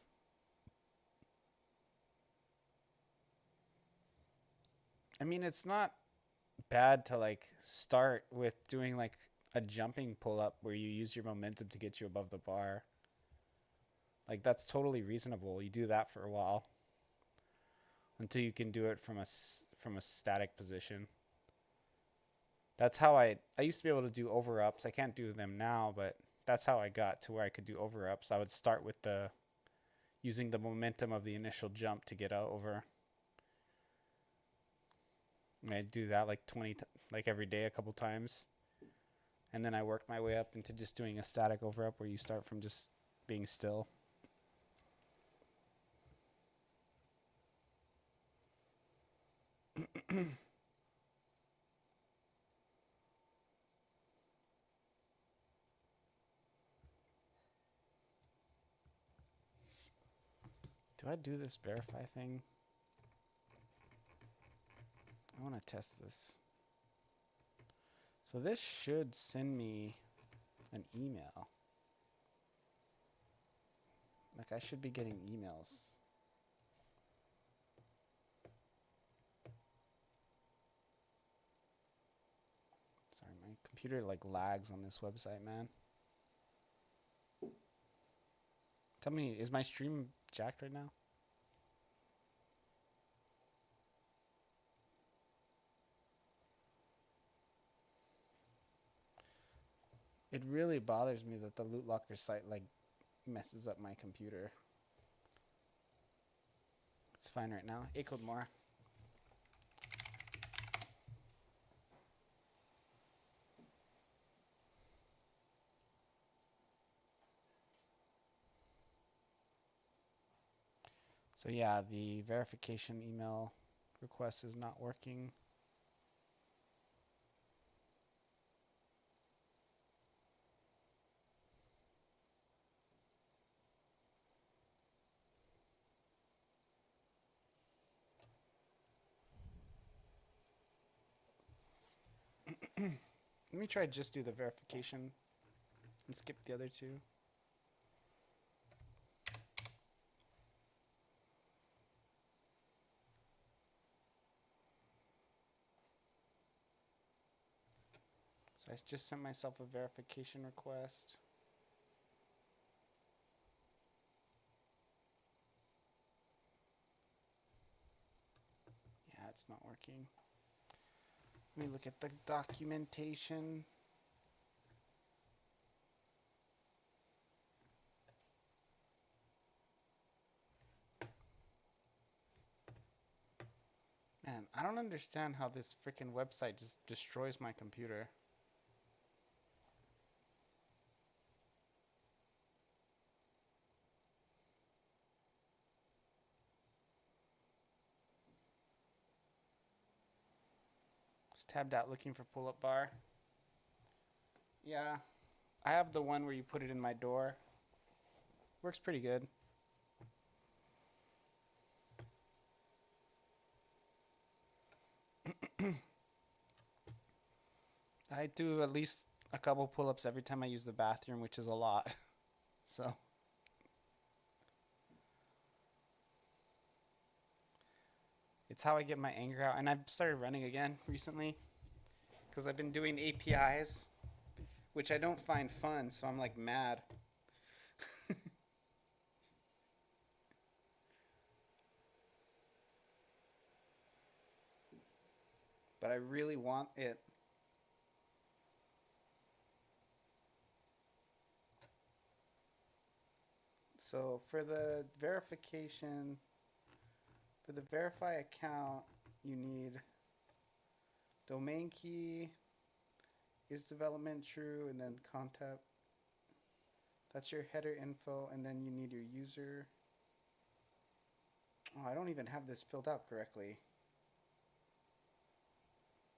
I mean, it's not bad to like start with doing like a jumping pull-up where you use your momentum to get you above the bar. Like that's totally reasonable. You do that for a while until you can do it from a static position. That's how I used to be able to do over-ups. I can't do them now, but that's how I got to where I could do over-ups. I would start with using the momentum of the initial jump to get over. And I'd do that like like every day, a couple times. And then I worked my way up into just doing a static over-up where you start from just being still. Do I do this verify thing? I want to test this. So this should send me an email. Like I should be getting emails. Sorry, my computer like lags on this website, man. Tell me, is my stream jacked right now? It really bothers me that the Loot Locker site like messes up my computer. It's fine right now. Echoed more. So yeah, the verification email request is not working. Let me try just do the verification and skip the other two. So I just sent myself a verification request. Yeah, it's not working. Let me look at the documentation. Man, I don't understand how this freaking website just destroys my computer. Just tabbed out looking for pull-up bar. Yeah, I have the one where you put it in my door. Works pretty good. I do at least a couple pull-ups every time I use the bathroom, which is a lot. So it's how I get my anger out. And I've started running again recently because I've been doing APIs, which I don't find fun, so I'm like mad. But I really want it. So for the verification, for the verify account, you need domain key, is development true, and then contact. That's your header info, and then you need your user. Oh, I don't even have this filled out correctly.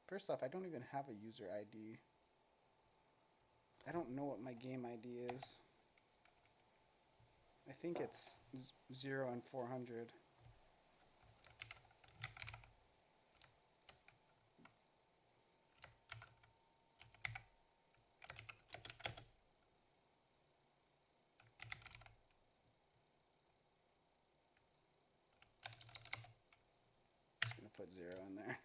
First off, I don't even have a user ID. I don't know what my game ID is. I think it's 0 and 400. Just gonna put 0 in there.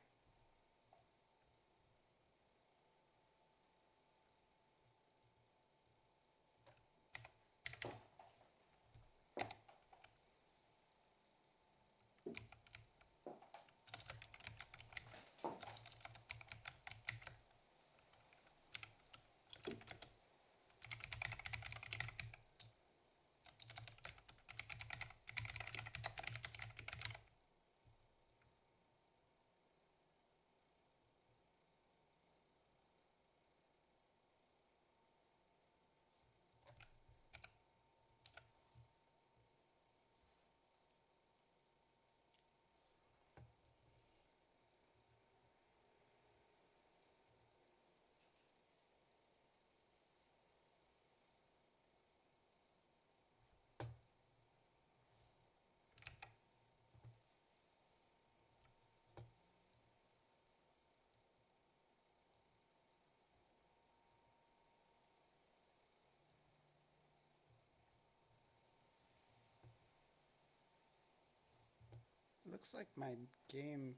Looks like my game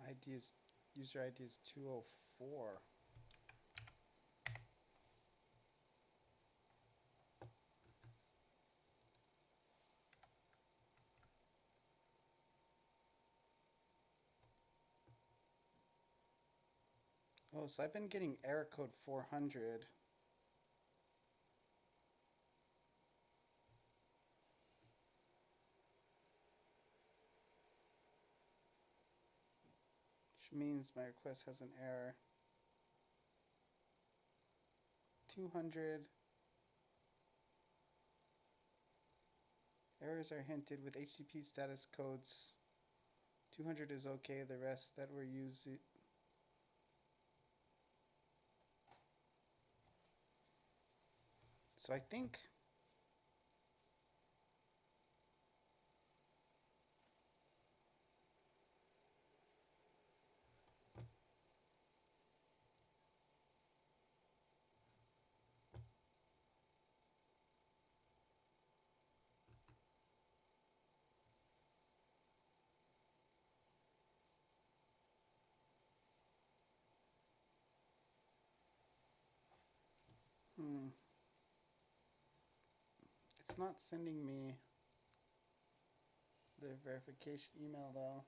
ID is user ID is 204. Oh, so I've been getting error code 400. Which means my request has an error. 200. Errors are hinted with HTTP status codes. 200 is okay, the rest that we're using. So I think it's not sending me the verification email though.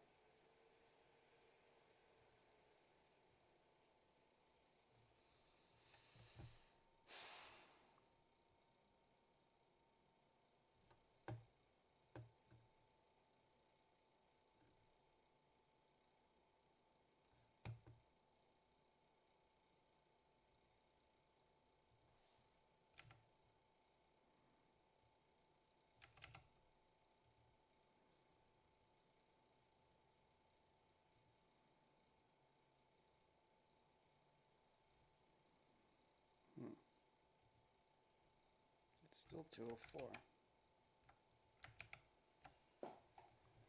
It's still 204.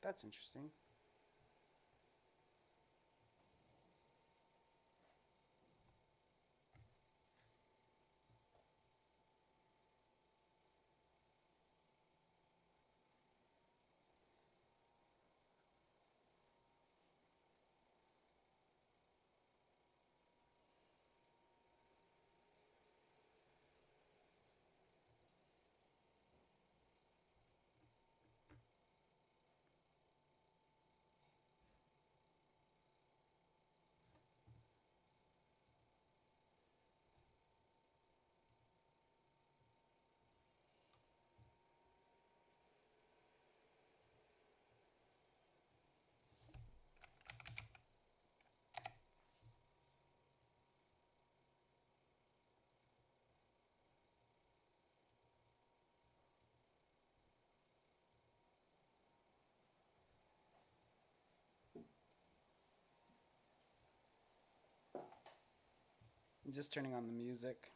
That's interesting. I'm just turning on the music.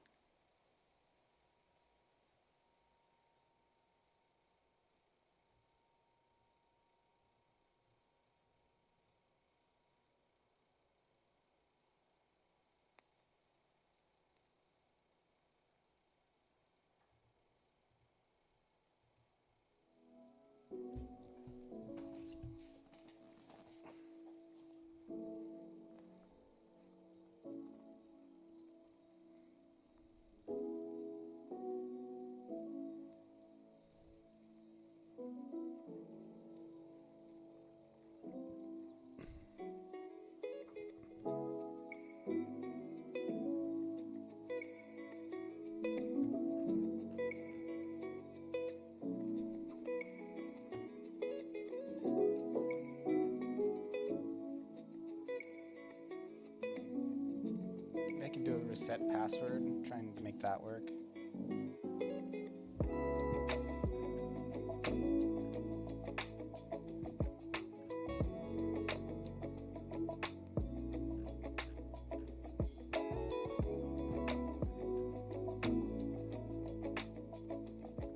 I can do a reset password, trying to make that work.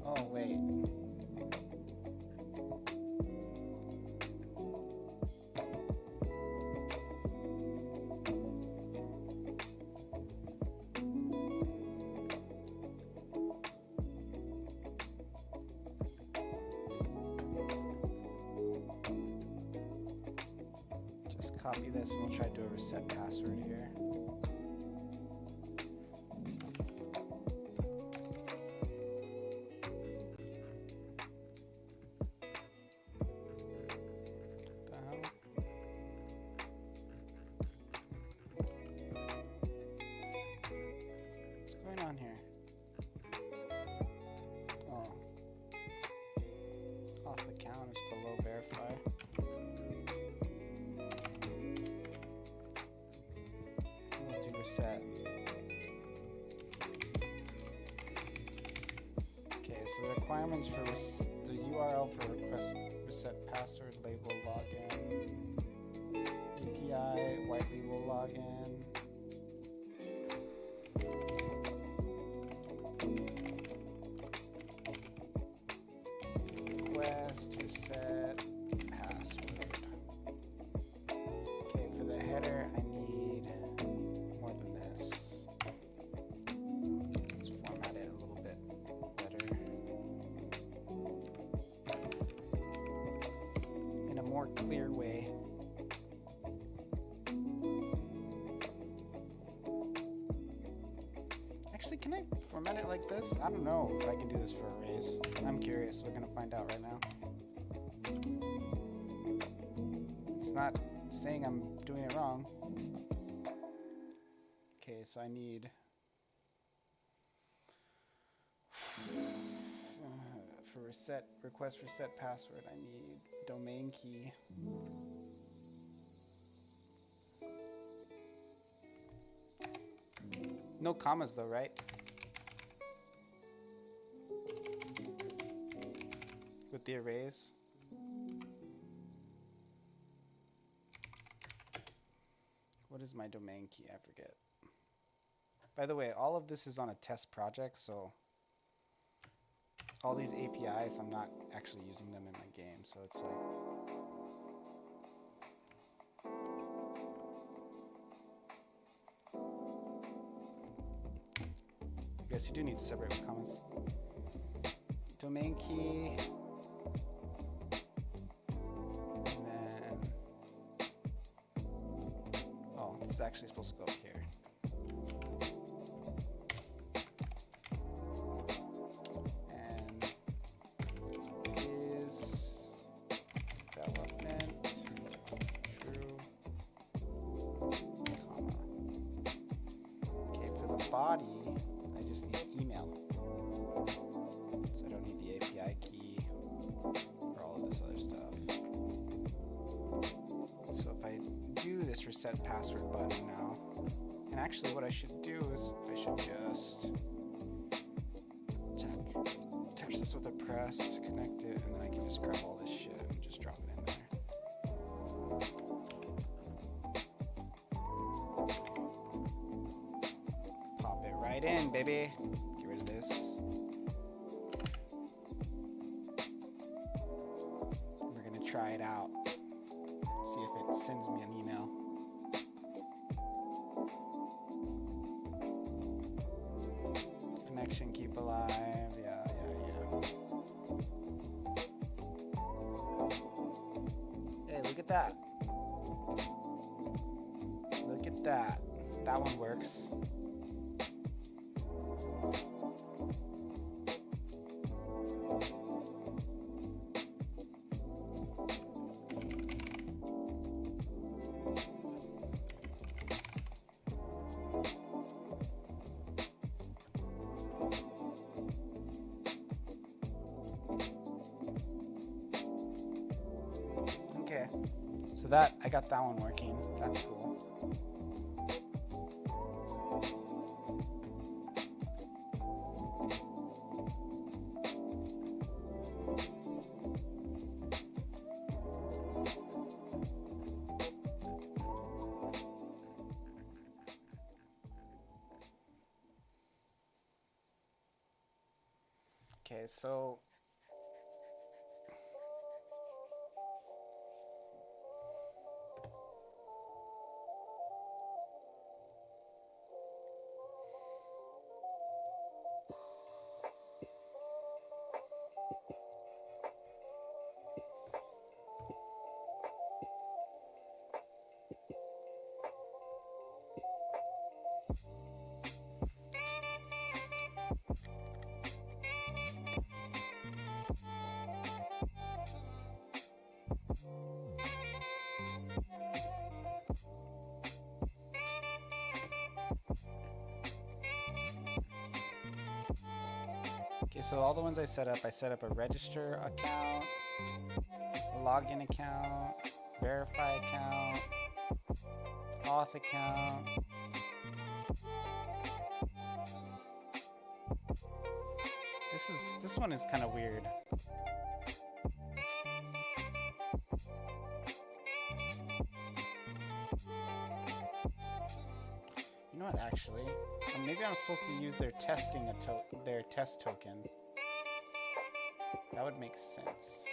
Oh, wait. copy this and we'll try to do a reset password here. Set. Okay, so the requirements for the URL for request reset password label login, API white label login, request reset password. Okay, for the header I need clear way. Actually, can I format it like this? I don't know if I can do this for arrays. I'm curious. We're gonna find out right now. It's not saying I'm doing it wrong. Okay, so I need for request reset password, I need domain key. No commas though, right? With the arrays. What is my domain key? I forget. By the way, all of this is on a test project, so all these APIs, I'm not actually using them in my game, so it's like... I guess you do need to separate with commas. Domain key. And then... Oh, this is actually supposed to go up here. Body, I just need email. So I don't need the API key or all of this other stuff. So if I do this reset password button now, and actually what I should do is I should just touch this with a press, connect it, and then I can just grab all this shit and just drop it in there. Right in, baby. Get rid of this. We're gonna try it out. See if it sends me an email. Connection keep alive. Yeah. Hey, look at that. Look at that. That one works. Okay, so that, I got that one working. That's cool. Okay, so Okay, so all the ones I set up a register account, a login account, verify account, auth account. This one is kind of weird. You know what? Actually, maybe I'm supposed to use their their test token. That would make sense.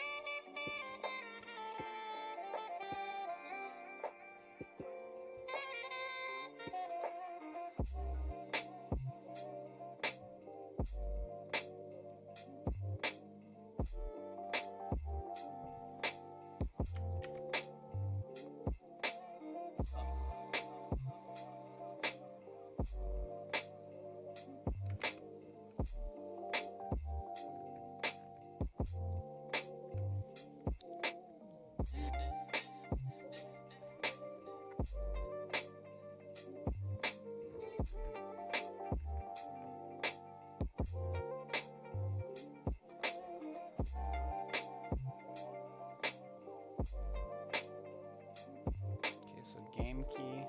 So game key.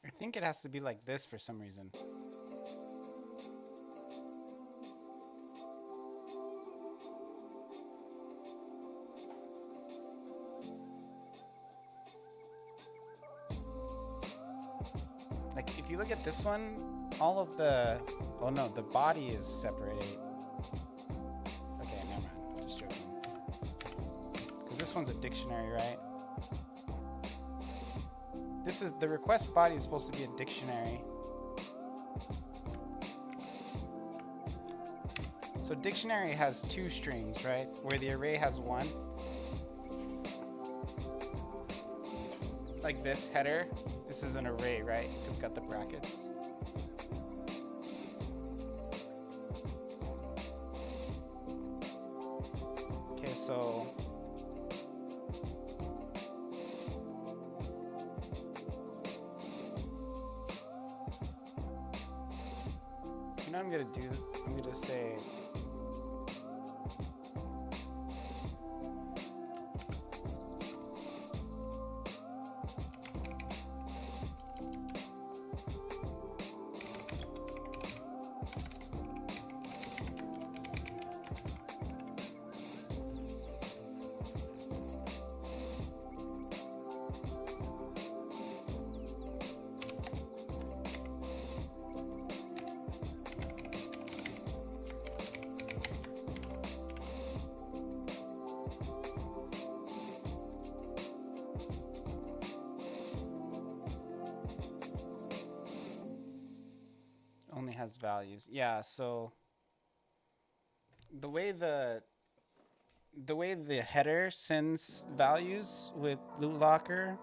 I think it has to be like this for some reason. Like if you look at this one, all of the, oh no, the body is separated. Okay, never mind, just joking. Because this one's a dictionary, right? This is, the request body is supposed to be a dictionary. So dictionary has 2 strings, right? Where the array has 1. Like this header, this is an array, right? It's got the brackets. Okay, so you know what I'm gonna do? I'm gonna say only has values. Yeah, so the way the header sends values with loot locker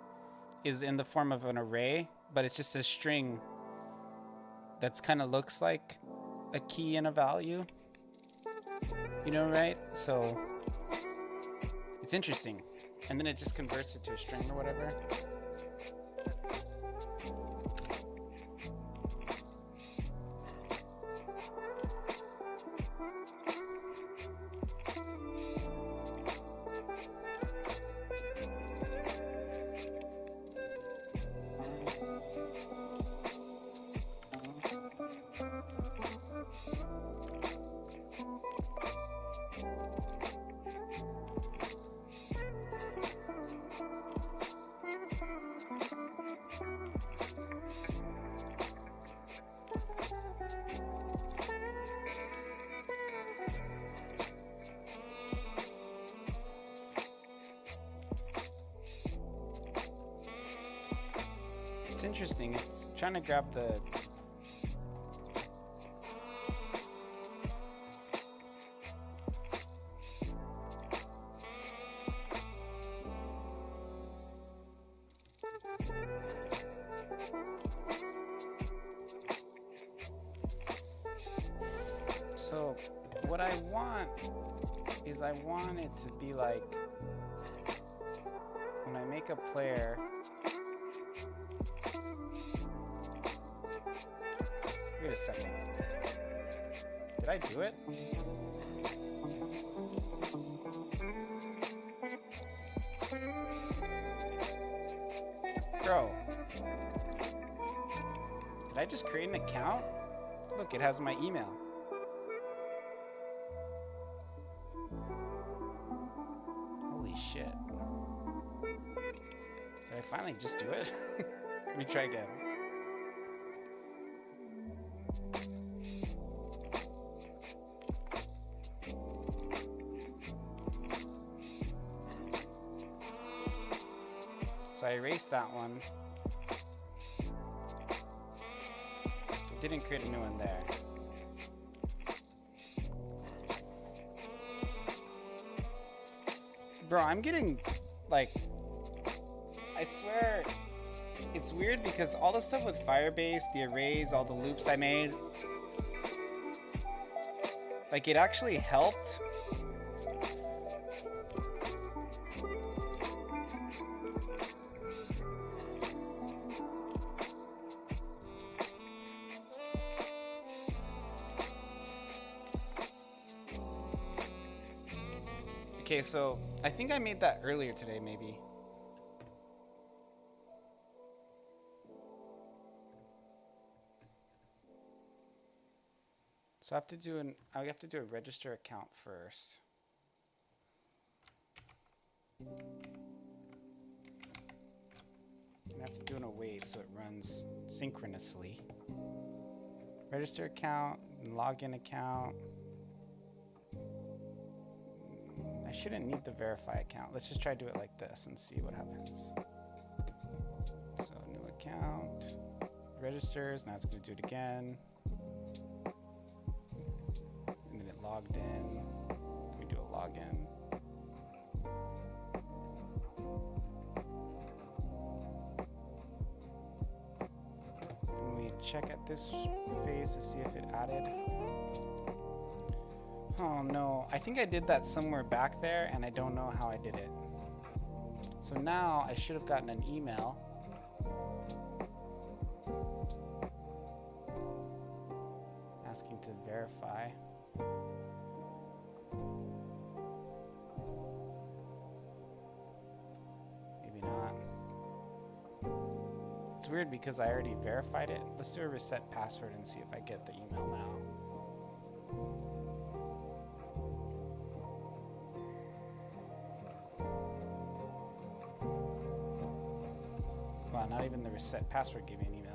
is in the form of an array, but it's just a string that's kind of looks like a key and a value. You know, right? So it's interesting. And then it just converts it to a string or whatever. interesting. It's trying to grab the... So, what I want is I want it to be like, when I make a player, wait a second, did I do it? Bro, did I just create an account? Look, it has my email. Holy shit. Did I finally just do it? Let me try again. So I erased that one. It didn't create a new one there. Bro, I'm getting, like, I swear, it's weird because all the stuff with Firebase, the arrays, all the loops I made, like, it actually helped. Okay, so I think I made that earlier today, maybe. So I have to do a register account first. I have to do an await so it runs synchronously. Register account, login account. I shouldn't need the verify account. Let's just try to do it like this and see what happens. So new account, registers, now it's gonna do it again. And then it logged in. We do a login. And we check at this phase to see if it added. Oh no, I think I did that somewhere back there and I don't know how I did it. So now I should have gotten an email. Asking to verify. Maybe not. It's weird because I already verified it. Let's do a reset password and see if I get the email now. Wow, not even the reset password gave me an email.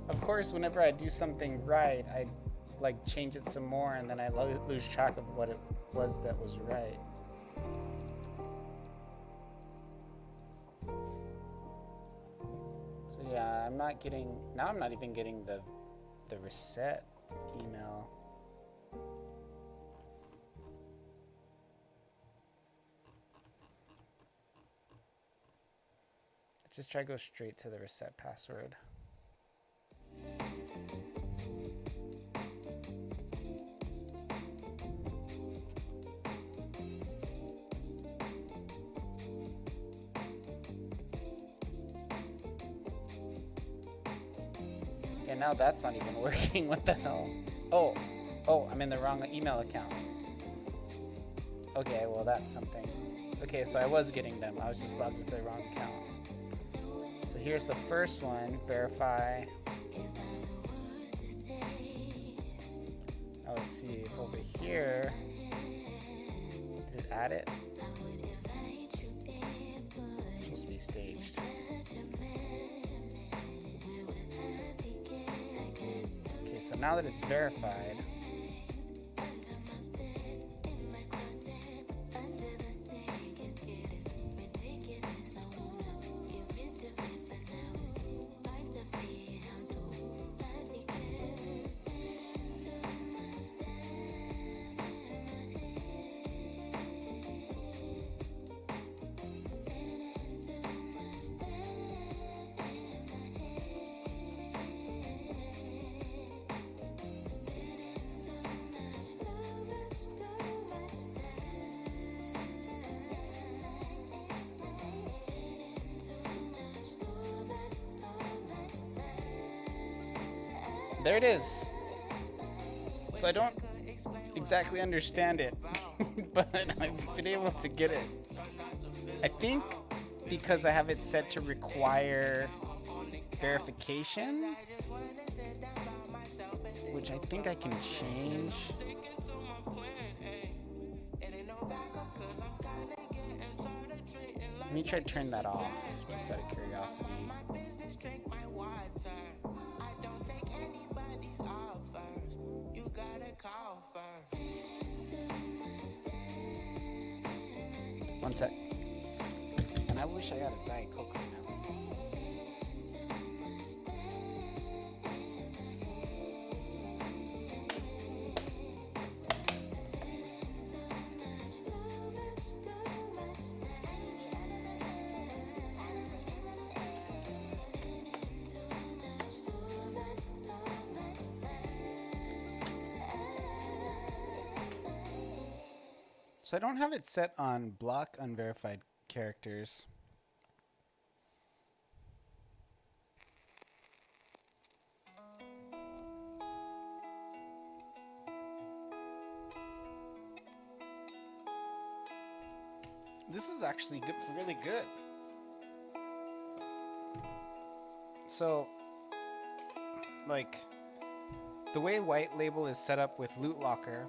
Of course, whenever I do something right, I like change it some more and then I lose track of what it was that was right. So yeah, I'm not even getting the reset email. Let's just try to go straight to the reset password. Yeah, now that's not even working. What the hell? Oh, I'm in the wrong email account. Okay, well that's something. Okay, so I was getting them. I was just logged into the wrong account. So here's the first one, verify. Oh, let's see if over here, did it add it? It's supposed to be staged. Okay, so now that it's verified, there it is. So I don't exactly understand it, but I've been able to get it. I think because I have it set to require verification, which I think I can change. Let me try to turn that off, just out of curiosity. One sec. And I wish I had a Diet Coke right now. So I don't have it set on block unverified characters. This is actually good, really good. So, like, the way White Label is set up with Loot Locker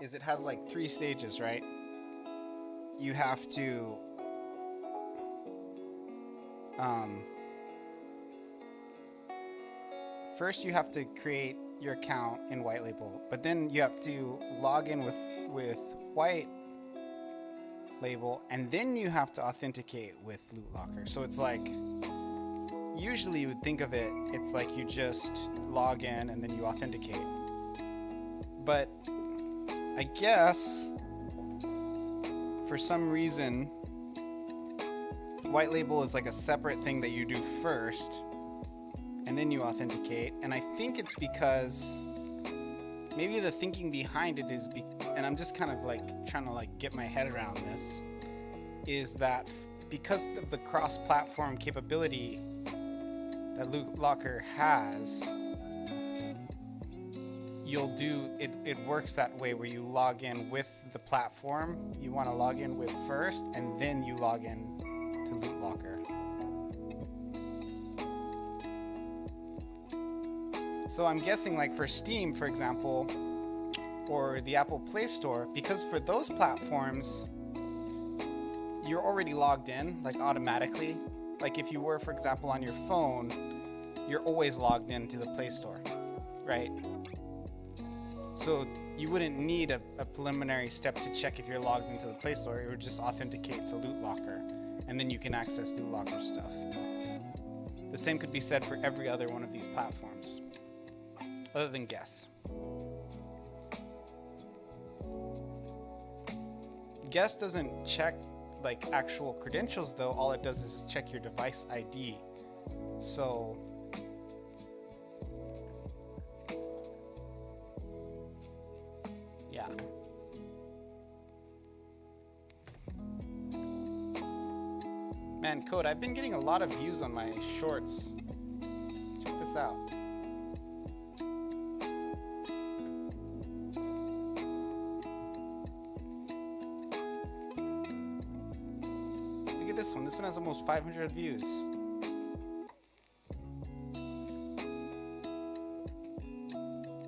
is it has like 3 stages, right? You have to first you have to create your account in White Label, but then you have to log in with White Label, and then you have to authenticate with Loot Locker. So it's like, usually you would think of it, it's like you just log in and then you authenticate. But I guess for some reason White Label is like a separate thing that you do first and then you authenticate, and I think it's because maybe the thinking behind it is and I'm just kind of like trying to like get my head around this, is that because of the cross-platform capability that Loot Locker has, you'll do it. It works that way where you log in with the platform you want to log in with first, and then you log in to Loot Locker. So I'm guessing, like for Steam, for example, or the Apple Play Store, because for those platforms you're already logged in, like automatically. Like if you were, for example, on your phone, you're always logged into the Play Store, right? So you wouldn't need a preliminary step to check if you're logged into the Play Store. It would just authenticate to Loot Locker, and then you can access Loot Locker stuff. The same could be said for every other one of these platforms, other than Guess. Guess doesn't check like actual credentials though. All it does is check your device ID. So yeah. Man, Code, I've been getting a lot of views on my shorts. Check this out. Look at this one. This one has almost 500 views.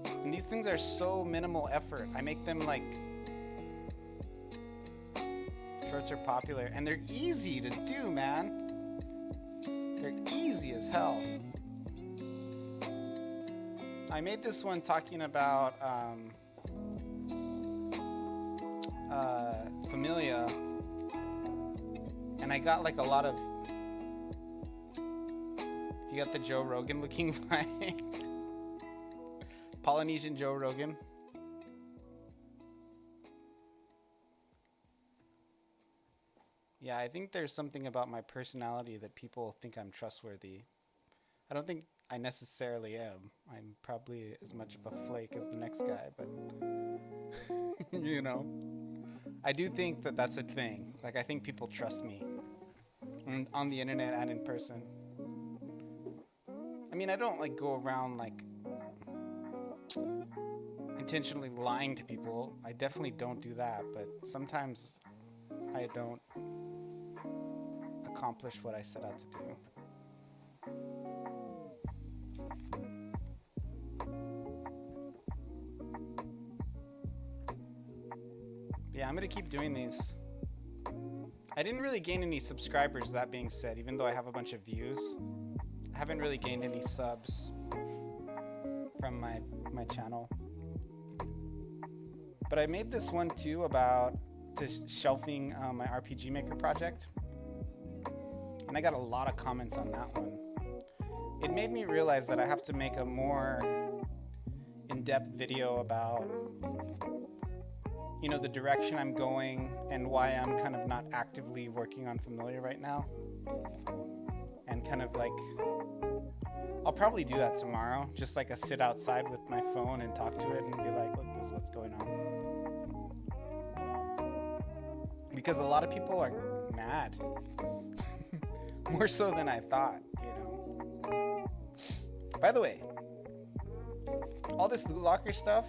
And these things things are so minimal effort. I make them like shorts are popular and they're easy to do, man. They're easy as hell. I made this one talking about Familia, and I got like a lot of. If you got the Joe Rogan looking vibe, Polynesian Joe Rogan. Yeah, I think there's something about my personality that people think I'm trustworthy. I don't think I necessarily am. I'm probably as much of a flake as the next guy, but you know, I do think that that's a thing. Like, I think people trust me on the internet and in person. I mean, I don't like go around like intentionally lying to people. I definitely don't do that, but sometimes I don't accomplish what I set out to do. Yeah, I'm gonna keep doing these. I didn't really gain any subscribers, that being said, even though I have a bunch of views. I haven't really gained any subs from my channel. But I made this one too about shelving my RPG Maker project. And I got a lot of comments on that one. It made me realize that I have to make a more in-depth video about, you know, the direction I'm going and why I'm kind of not actively working on Familia right now. And kind of like, I'll probably do that tomorrow. Just like a sit outside with my phone and talk to it and be like, look, this is what's going on. Because a lot of people are mad. More so than I thought, you know. By the way, all this loot locker stuff,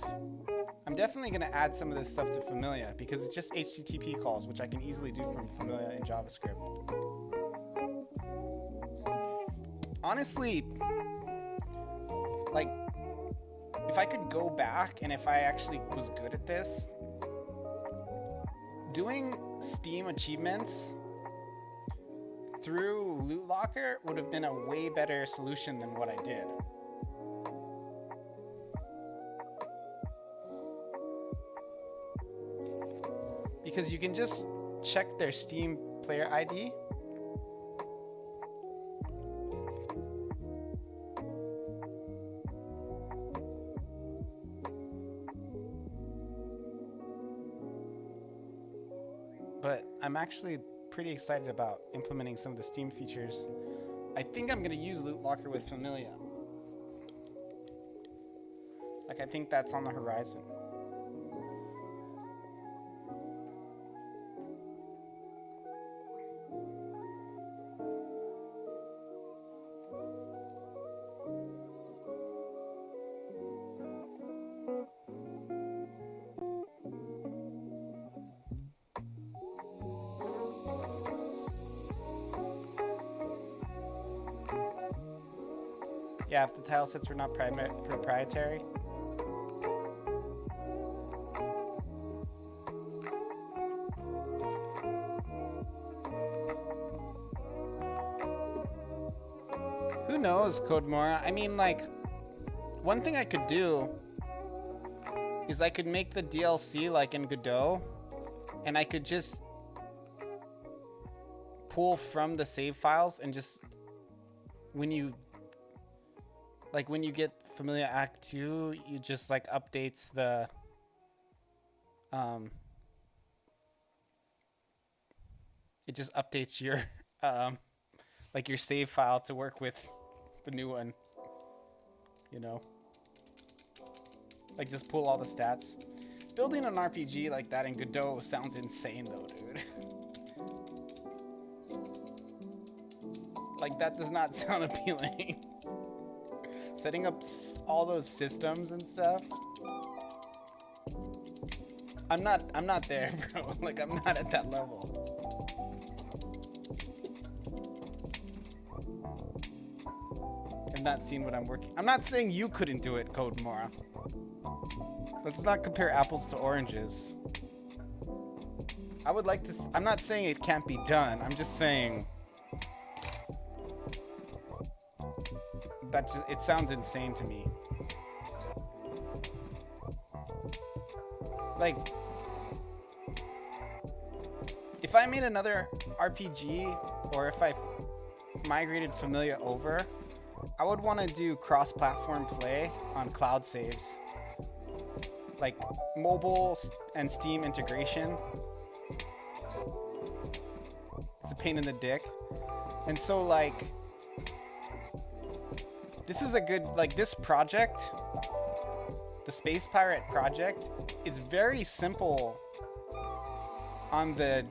I'm definitely going to add some of this stuff to Familia because it's just HTTP calls, which I can easily do from Familia in JavaScript. Honestly, like, if I could go back and if I actually was good at this, doing Steam achievements through Loot Locker would have been a way better solution than what I did. Because you can just check their Steam player ID. But I'm actually pretty excited about implementing some of the Steam features. I think I'm going to use Loot Locker with Familia. Like, I think that's on the horizon. Yeah, if the tile sets were not proprietary. Who knows, Codemora? I mean, like, one thing I could do is I could make the DLC like in Godot, and I could just pull from the save files and just, when you get Familia Act 2, you just like updates the it just updates your like your save file to work with the new one, you know, like just pull all the stats. Building an RPG like that in Godot sounds insane though, dude. Like, that does not sound appealing. Setting up all those systems and stuff. I'm not there, bro. Like, I'm not at that level. I've not seen what I'm working. I'm not saying you couldn't do it, Codemora. Let's not compare apples to oranges. I would like to. I'm not saying it can't be done. I'm just saying that it sounds insane to me. Like, if I made another RPG, or if I migrated Familia over, I would want to do cross-platform play on cloud saves, like mobile and Steam integration. It's a pain in the dick. And so, like, this is a good, like, this project, the Space Pirate project, it's very simple on the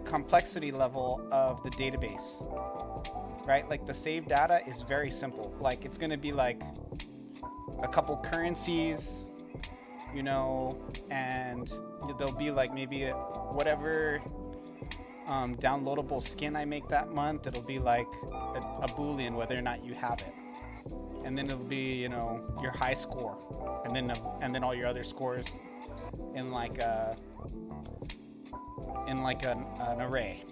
complexity level of the database, right? Like, the save data is very simple. Like, it's gonna be like a couple currencies, you know, and there'll be like maybe whatever downloadable skin I make that month. It'll be like a boolean whether or not you have it, and then it'll be, you know, your high score, and then all your other scores in like an array.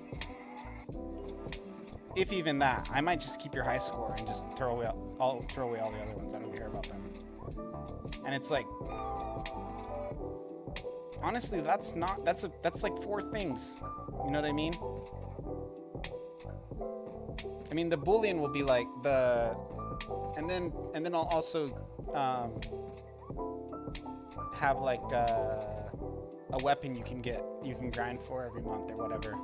If even that, I might just keep your high score and just throw away all the other ones. I don't care about them. And it's like, honestly, that's like 4 things. You know what I mean? I mean, the boolean will be like and then I'll also have like a weapon you can grind for every month or whatever.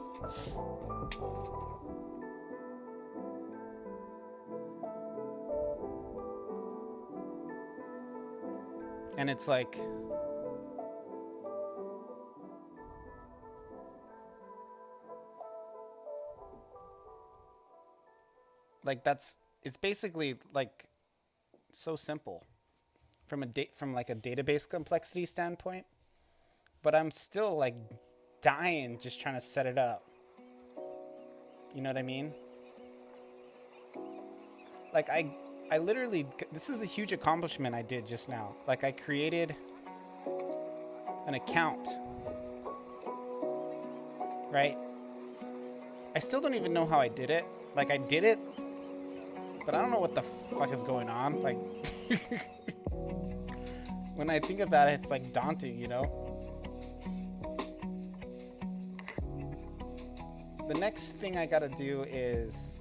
And it's like, it's basically like so simple from like a database complexity standpoint, but I'm still like dying just trying to set it up. You know what I mean? Like, I literally, this is a huge accomplishment I did just now. Like, I created an account, right? I still don't even know how I did it. Like, I did it, but I don't know what the fuck is going on. Like, when I think about it, it's like daunting, you know? The next thing I gotta do is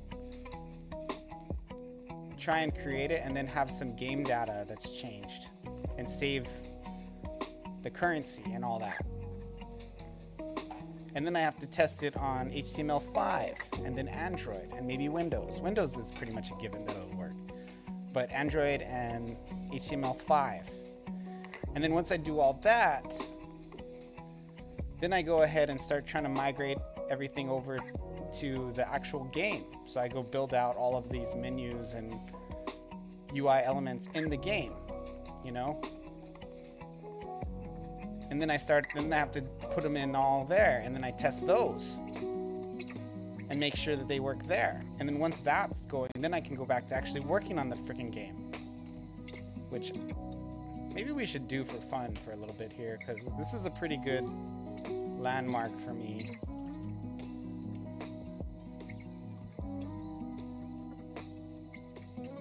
try and create it and then have some game data that's changed and save the currency and all that. And then I have to test it on HTML5 and then Android and maybe Windows. Windows is pretty much a given that it'll work. But Android and HTML5. And then once I do all that, then I go ahead and start trying to migrate everything over to the actual game. So I go build out all of these menus and UI elements in the game, you know? And then I have to put them in all there, and then I test those and make sure that they work there. And then once that's going, then I can go back to actually working on the freaking game, which maybe we should do for fun for a little bit here, because this is a pretty good landmark for me.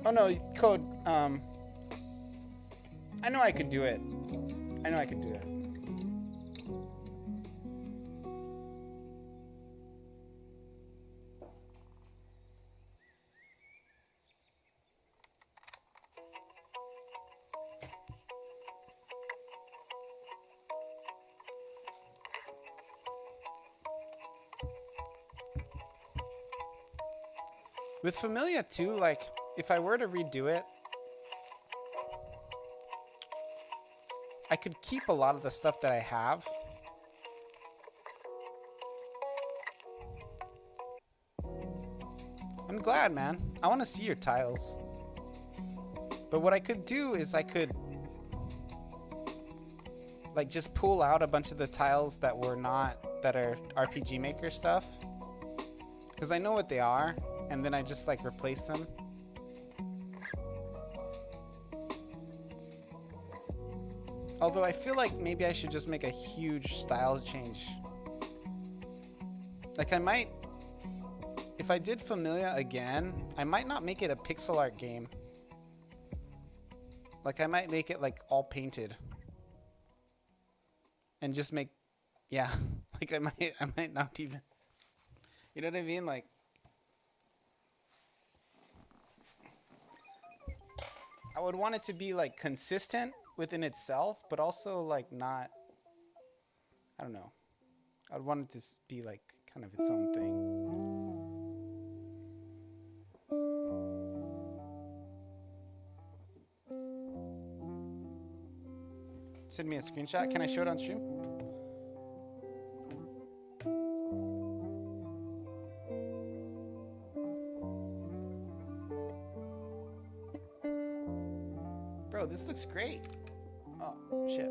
Oh no, code, I know I could do it. I know I could do it. With Familia too, like, if I were to redo it, I could keep a lot of the stuff that I have. I'm glad, man. I want to see your tiles. But what I could do is I could, like, just pull out a bunch of the tiles that are RPG Maker stuff, because I know what they are, and then I just like replace them. Although I feel like maybe I should just make a huge style change. Like I might, if I did Familia again, I might not make it a pixel art game. Like I might make it like all painted. And just make, yeah, like I might not even, you know what I mean? Like, I would want it to be like consistent within itself, but also like not, I don't know. I'd want it to be like kind of its own thing. Send me a screenshot. Can I show it on stream? Bro, this looks great. Oh, shit.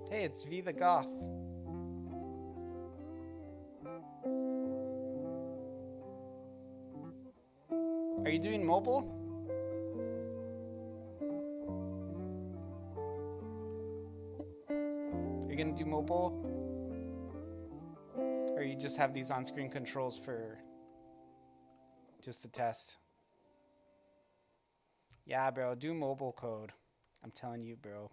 Hey, it's V the Goth. Are you doing mobile? Are you gonna do mobile? Or you just have these on-screen controls for just to test? Yeah, bro, do mobile code. I'm telling you, bro.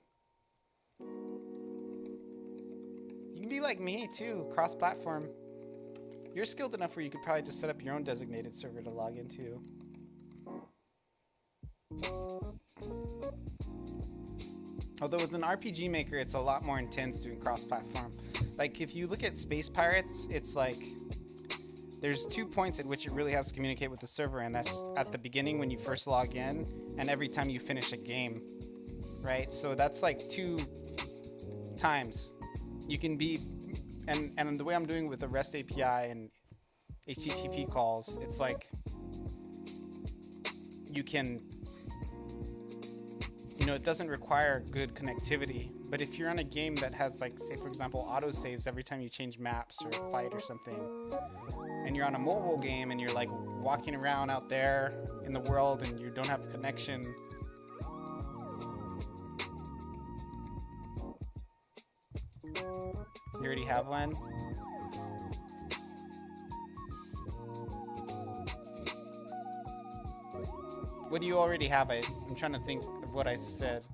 You can be like me too, cross-platform. You're skilled enough where you could probably just set up your own designated server to log into. Although with an RPG maker, it's a lot more intense doing cross-platform. Like if you look at Space Pirates, it's like there's 2 points at which it really has to communicate with the server, and that's at the beginning when you first log in, and every time you finish a game, right? So that's like 2 times. You can be, and the way I'm doing with the REST API and HTTP calls, it's like you can, you know, it doesn't require good connectivity. But if you're on a game that has, like, say for example, autosaves every time you change maps or fight or something, and you're on a mobile game and you're like walking around out there in the world and you don't have a connection, you already have one. What do you already have? I'm trying to think of what I said.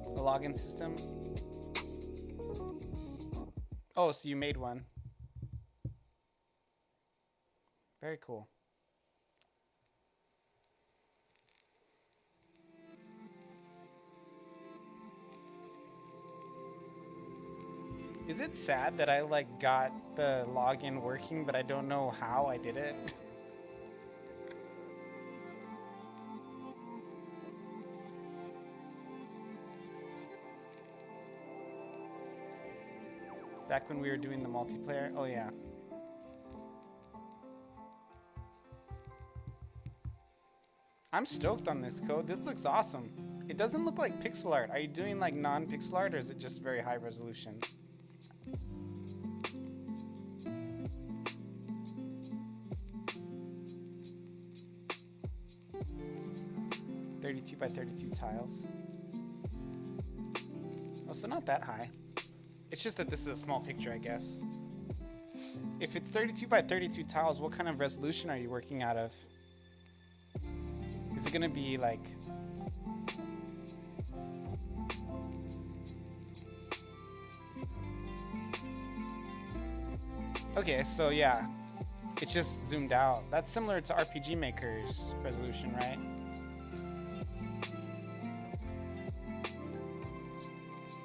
A login system? Oh, so you made one. Very cool. Is it sad that I like got the login working, but I don't know how I did it? Back when we were doing the multiplayer? Oh yeah. I'm stoked on this code. This looks awesome. It doesn't look like pixel art. Are you doing like non-pixel art, or is it just very high resolution? By 32 tiles. Oh, so not that high. It's just that this is a small picture, I guess. If it's 32 by 32 tiles, what kind of resolution are you working out of? Is it gonna be like... Okay, so yeah, it's just zoomed out. That's similar to RPG Maker's resolution, right?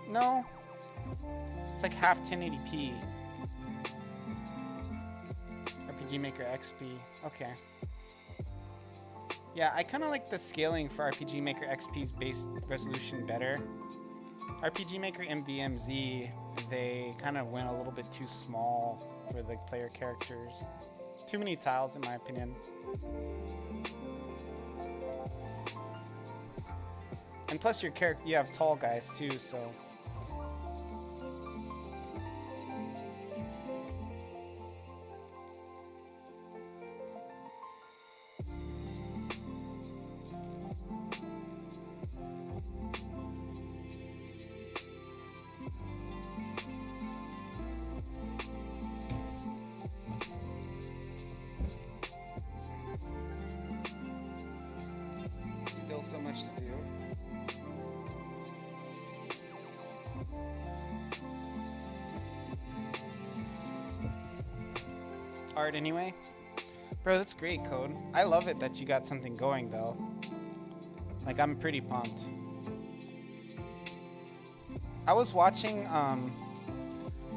No, it's like half 1080p. RPG Maker XP. Okay. Yeah, I kind of like the scaling for RPG Maker XP's base resolution better. RPG Maker MVMZ, they kind of went a little bit too small for the player characters. Too many tiles, in my opinion. And plus, you have tall guys too, so. Still so much to do. Art anyway. Bro, that's great, Code. I love it that you got something going though. Like, I'm pretty pumped. I was watching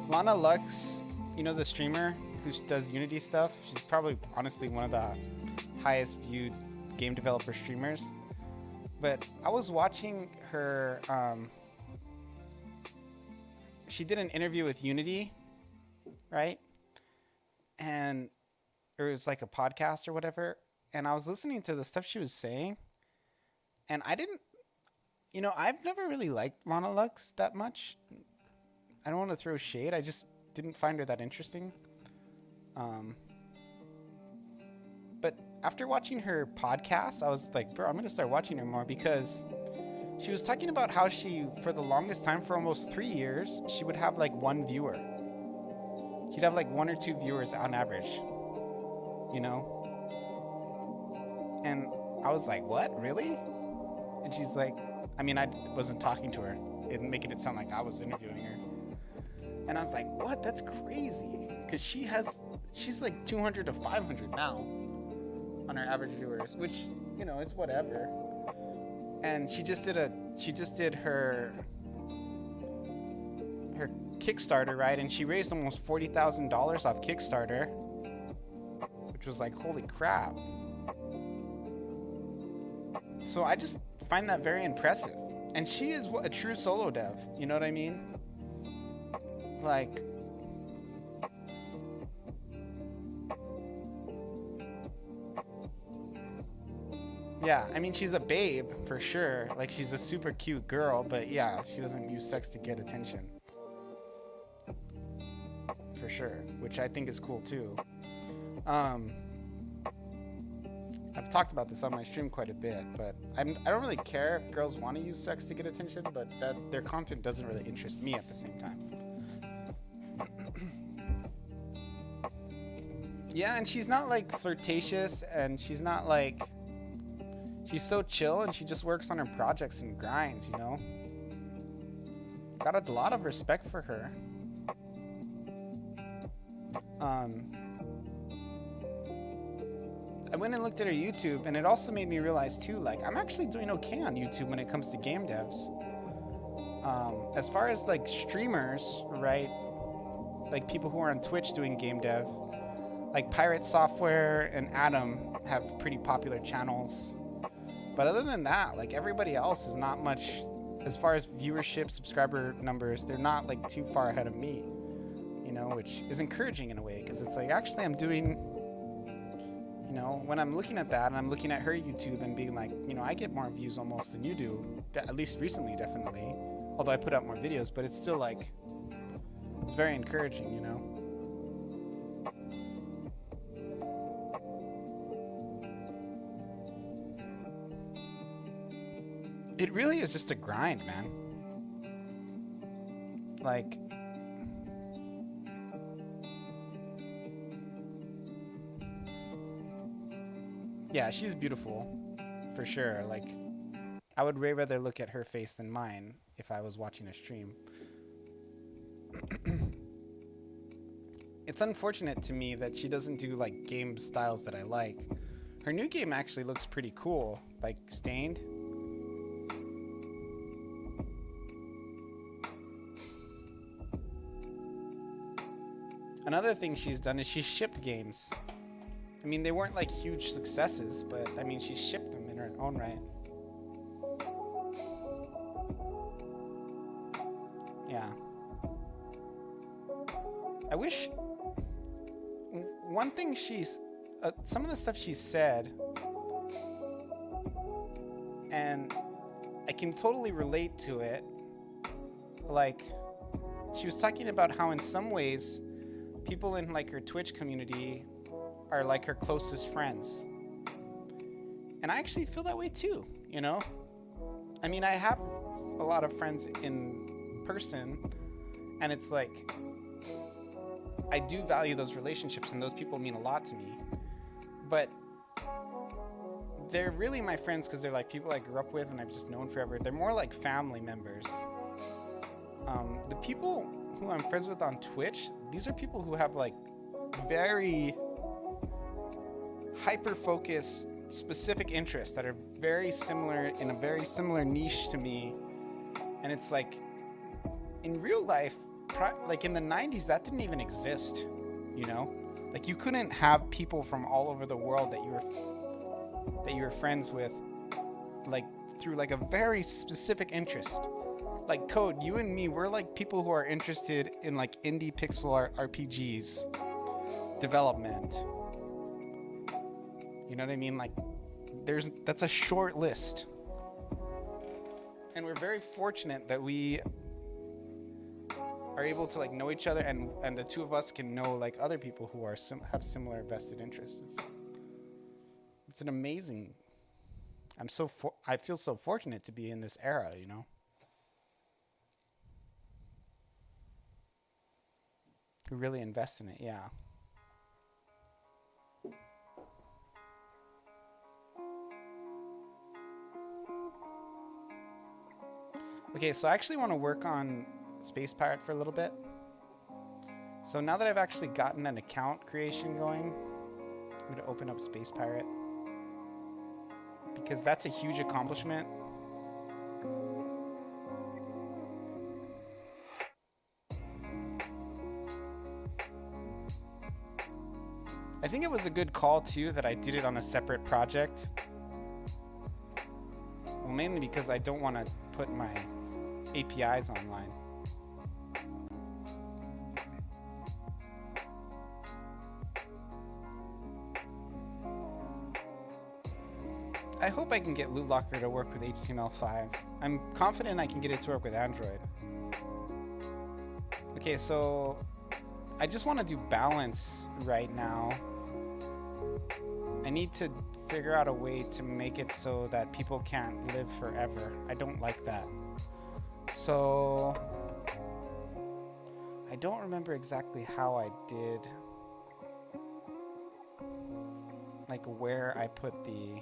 Lana Lux, you know, the streamer who does Unity stuff. She's probably honestly one of the highest viewed game developer streamers. But I was watching her, she did an interview with Unity, right? And it was like a podcast or whatever. And I was listening to the stuff she was saying. And I didn't, you know, I've never really liked Lana Lux that much. I don't want to throw shade. I just didn't find her that interesting. But after watching her podcast, I was like, bro, I'm going to start watching her more, because she was talking about how she, for the longest time, for almost 3 years, she would have like one viewer. She'd have like 1 or 2 viewers on average, you know? And I was like, what, really? And she's like, I mean, I wasn't talking to her, making it sound like I was interviewing her. And I was like, what? That's crazy. Because she's like 200 to 500 now on her average viewers, which, you know, it's whatever. And she just did her Kickstarter, right? And she raised almost $40,000 off Kickstarter, which was like, holy crap. So I just find that very impressive. And she is a true solo dev, you know what I mean? Like, yeah, I mean, she's a babe for sure. Like, she's a super cute girl, but yeah, she doesn't use sex to get attention. For sure, which I think is cool too. I've talked about this on my stream quite a bit, but I don't really care if girls want to use sex to get attention, but that their content doesn't really interest me at the same time. Yeah, and she's not like flirtatious, and she's not like, she's so chill, and she just works on her projects and grinds, you know? Got a lot of respect for her. I went and looked at her YouTube, and it also made me realize too, like, I'm actually doing okay on YouTube when it comes to game devs. As far as like streamers, right? Like people who are on Twitch doing game dev, like Pirate Software and Adam have pretty popular channels. But other than that, like everybody else is not much, as far as viewership, subscriber numbers, they're not like too far ahead of me, you know, which is encouraging in a way, because it's like, actually I'm doing, you know, when I'm looking at that and I'm looking at her YouTube and being like, you know, I get more views almost than you do, at least recently, definitely, although I put out more videos, but it's still like, it's very encouraging, you know. It really is just a grind, man. Like, yeah, she's beautiful, for sure. Like, I would way rather look at her face than mine if I was watching a stream. It's unfortunate to me that she doesn't do like game styles that I like. Her new game actually looks pretty cool, like Stained. Another thing she's done is she's shipped games. I mean, they weren't like huge successes, but I mean, she shipped them in her own right. Yeah. I wish... One thing she's... some of the stuff she said... And I can totally relate to it. Like, she was talking about how in some ways, people in like her Twitch community are like her closest friends. And I actually feel that way too, you know? I mean, I have a lot of friends in person, and it's like, I do value those relationships, and those people mean a lot to me. But they're really my friends because they're like people I grew up with and I've just known forever. They're more like family members. The people who I'm friends with on Twitch, these are people who have like very hyper-focused, specific interests that are very similar, in a very similar niche to me. And it's like, in real life, like in the 90s, that didn't even exist, you know? Like you couldn't have people from all over the world that you were friends with, like through like a very specific interest. Like Code, you and me, we're like people who are interested in like indie pixel art RPGs development. You know what I mean? Like that's a short list. And we're very fortunate that we are able to like know each other, and the two of us can know like other people who are have similar vested interests. It's an amazing. I feel so fortunate to be in this era, you know. Who really invest in it, yeah. Okay, so I actually want to work on Space Pirate for a little bit. So now that I've actually gotten an account creation going, I'm going to open up Space Pirate, because that's a huge accomplishment. I think it was a good call too that I did it on a separate project. Well, mainly because I don't want to put my APIs online. I hope I can get Loot Locker to work with HTML5. I'm confident I can get it to work with Android. Okay, so I just want to do balance right now. I need to figure out a way to make it so that people can't live forever. I don't like that. So I don't remember exactly how I did, like where I put the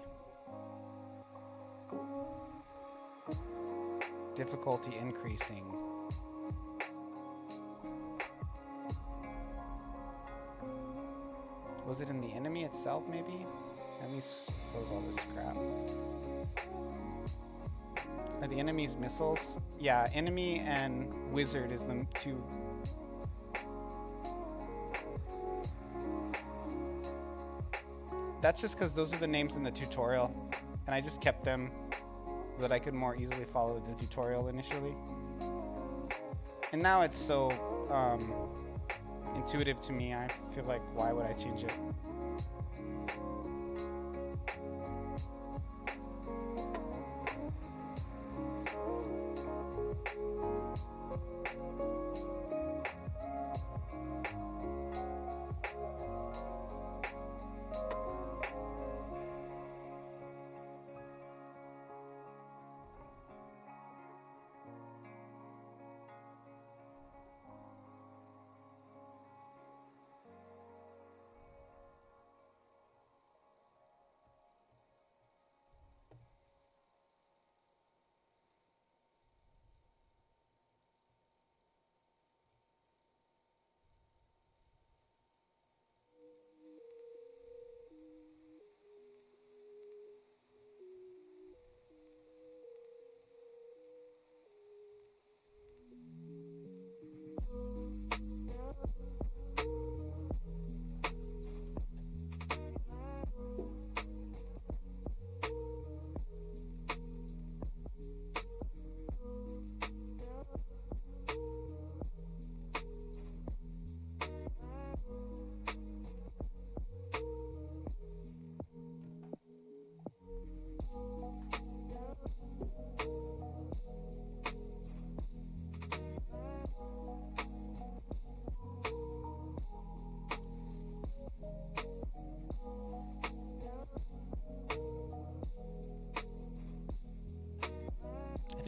difficulty increasing. Was it in the enemy itself, maybe? Let me close all this crap. Are the enemy's missiles? Yeah, enemy and wizard is the two. That's just because those are the names in the tutorial, and I just kept them so that I could more easily follow the tutorial initially. And now it's so intuitive to me, I feel like, why would I change it?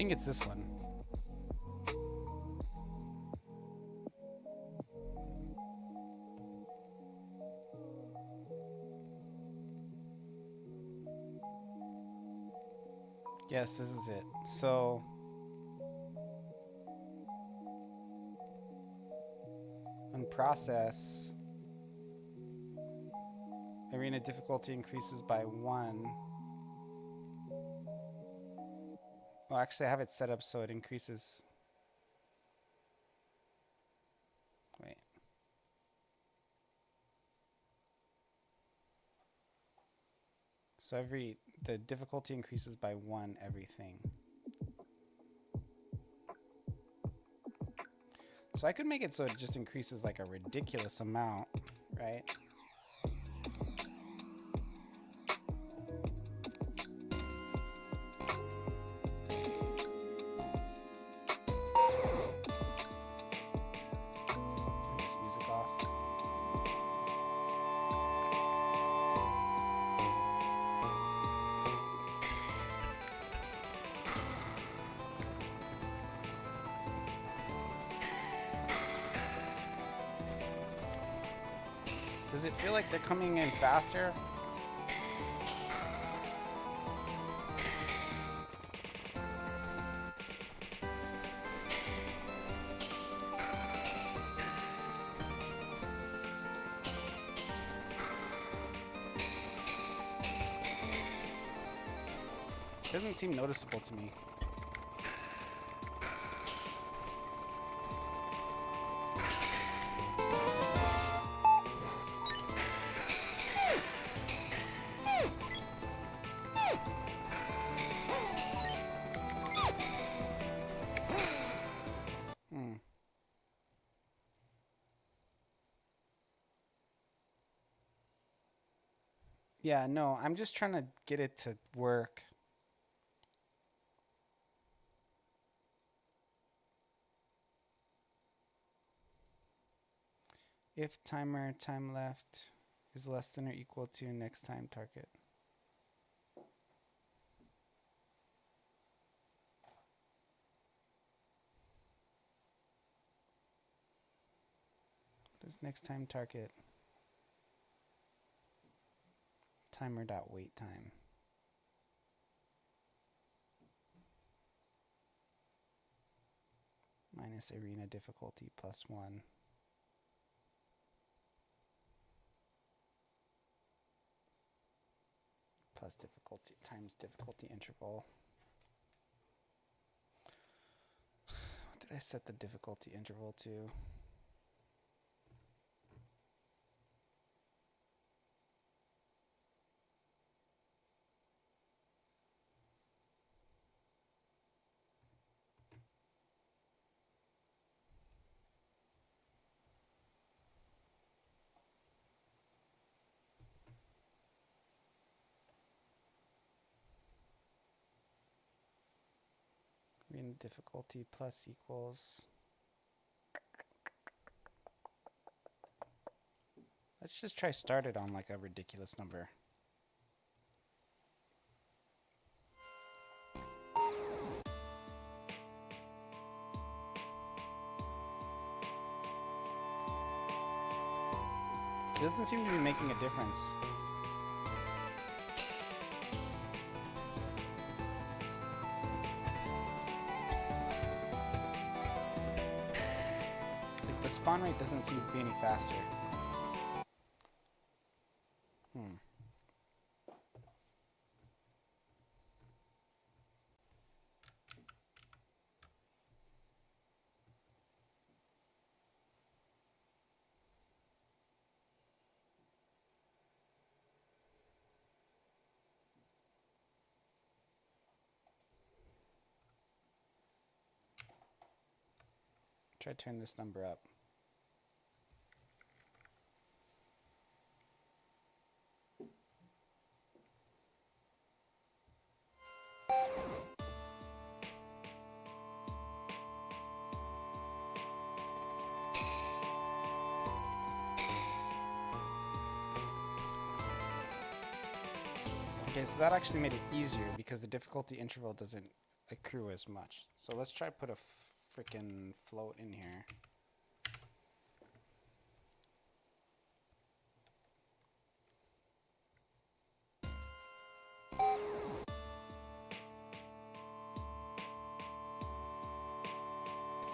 think it's this one. Yes, this is it. So on process, arena difficulty increases by 1. Well, actually I have it set up so it increases. Wait. So the difficulty increases by 1 everything. So I could make it so it just increases like a ridiculous amount, right? Turn this music off. Does it feel like they're coming in faster? Doesn't seem noticeable to me. Yeah, no, I'm just trying to get it to work. If timer time left is less than or equal to next time target. What is next time target? Timer dot wait time. Minus arena difficulty plus 1. Plus difficulty times difficulty interval. What did I set the difficulty interval to? Arena difficulty plus equals. Let's just try start it on like a ridiculous number. It doesn't seem to be making a difference. Like the spawn rate doesn't seem to be any faster. Try to turn this number up. Okay, so that actually made it easier because the difficulty interval doesn't accrue as much. So let's try put a freaking float in here.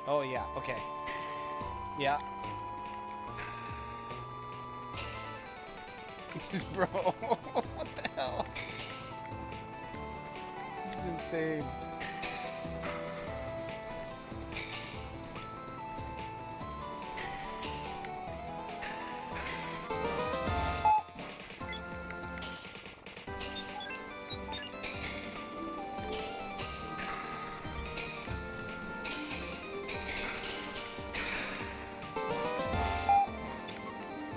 Oh yeah, okay. Yeah. Bro, what the hell? This is insane.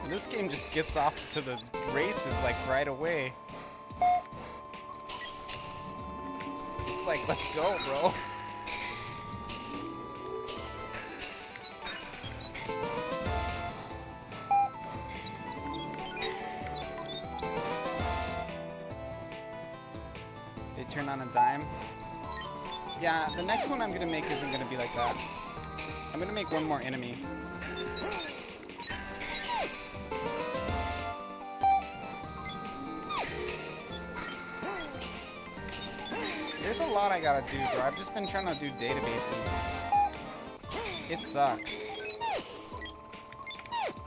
This game just gets off to the races like right away. It's like, let's go, bro. They turn on a dime. Yeah, the next one I'm gonna make isn't gonna be like that. I'm gonna make one more enemy. There's a lot I gotta do, bro. I've just been trying to do databases. It sucks.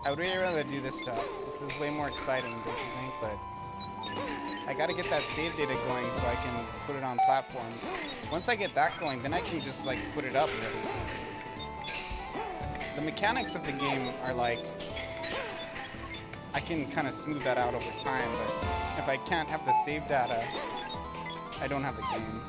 I would really rather do this stuff. This is way more exciting, don't you think? But I gotta get that save data going so I can put it on platforms. Once I get that going, then I can just like put it up and everything. The mechanics of the game are like, I can kind of smooth that out over time, but if I can't have the save data, I don't have the game.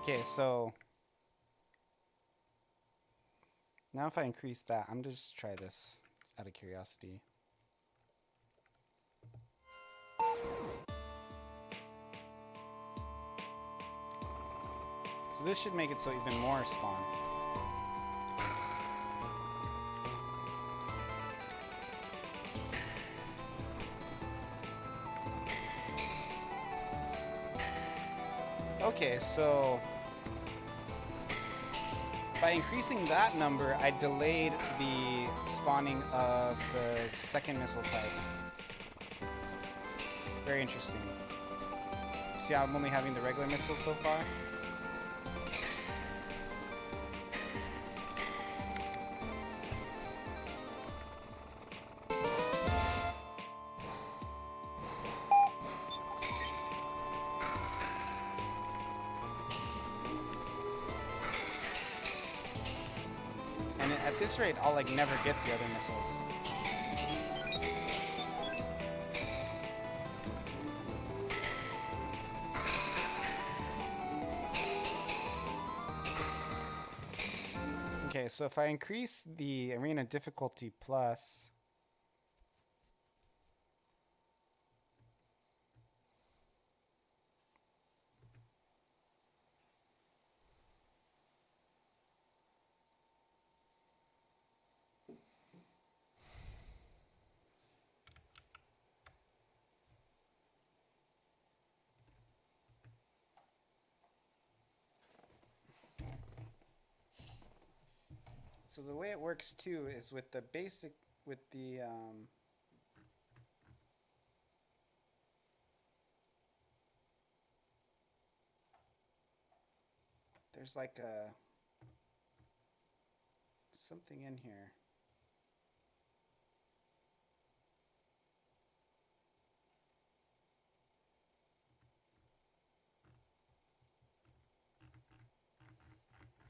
Okay, so now if I increase that, I'm just try this out of curiosity. So this should make it so even more spawn. Okay, so by increasing that number, I delayed the spawning of the second missile type. Very interesting. See how I'm only having the regular missiles so far? And at this rate, I'll like never get the other missiles. Okay, so if I increase the arena difficulty plus, so the way it works too is with the basic, with the there's like a something in here.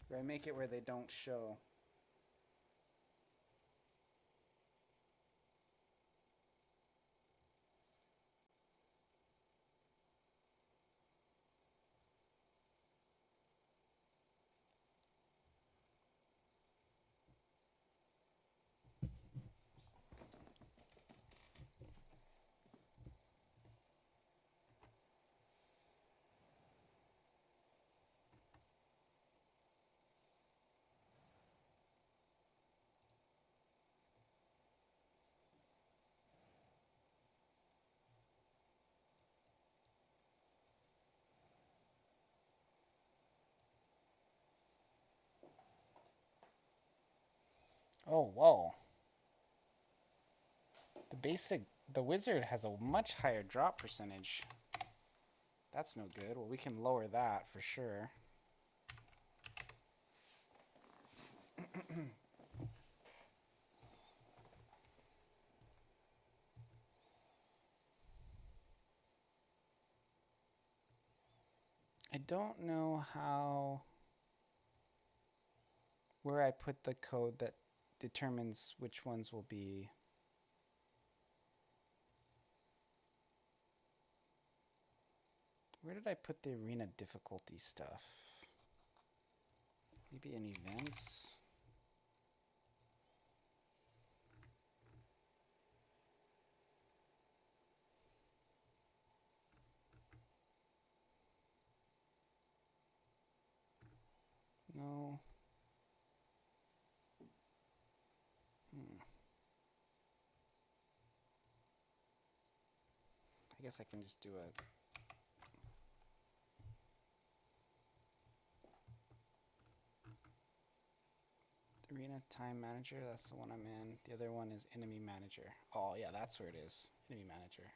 Where I make it where they don't show. Oh, whoa. The wizard has a much higher drop percentage. That's no good. Well, we can lower that for sure. I don't know where I put the code that determines which ones will be. Where did I put the arena difficulty stuff? Maybe in events? No. I guess I can just do a Arena Time Manager, that's the one I'm in. The other one is Enemy Manager. Oh yeah, that's where it is. Enemy Manager.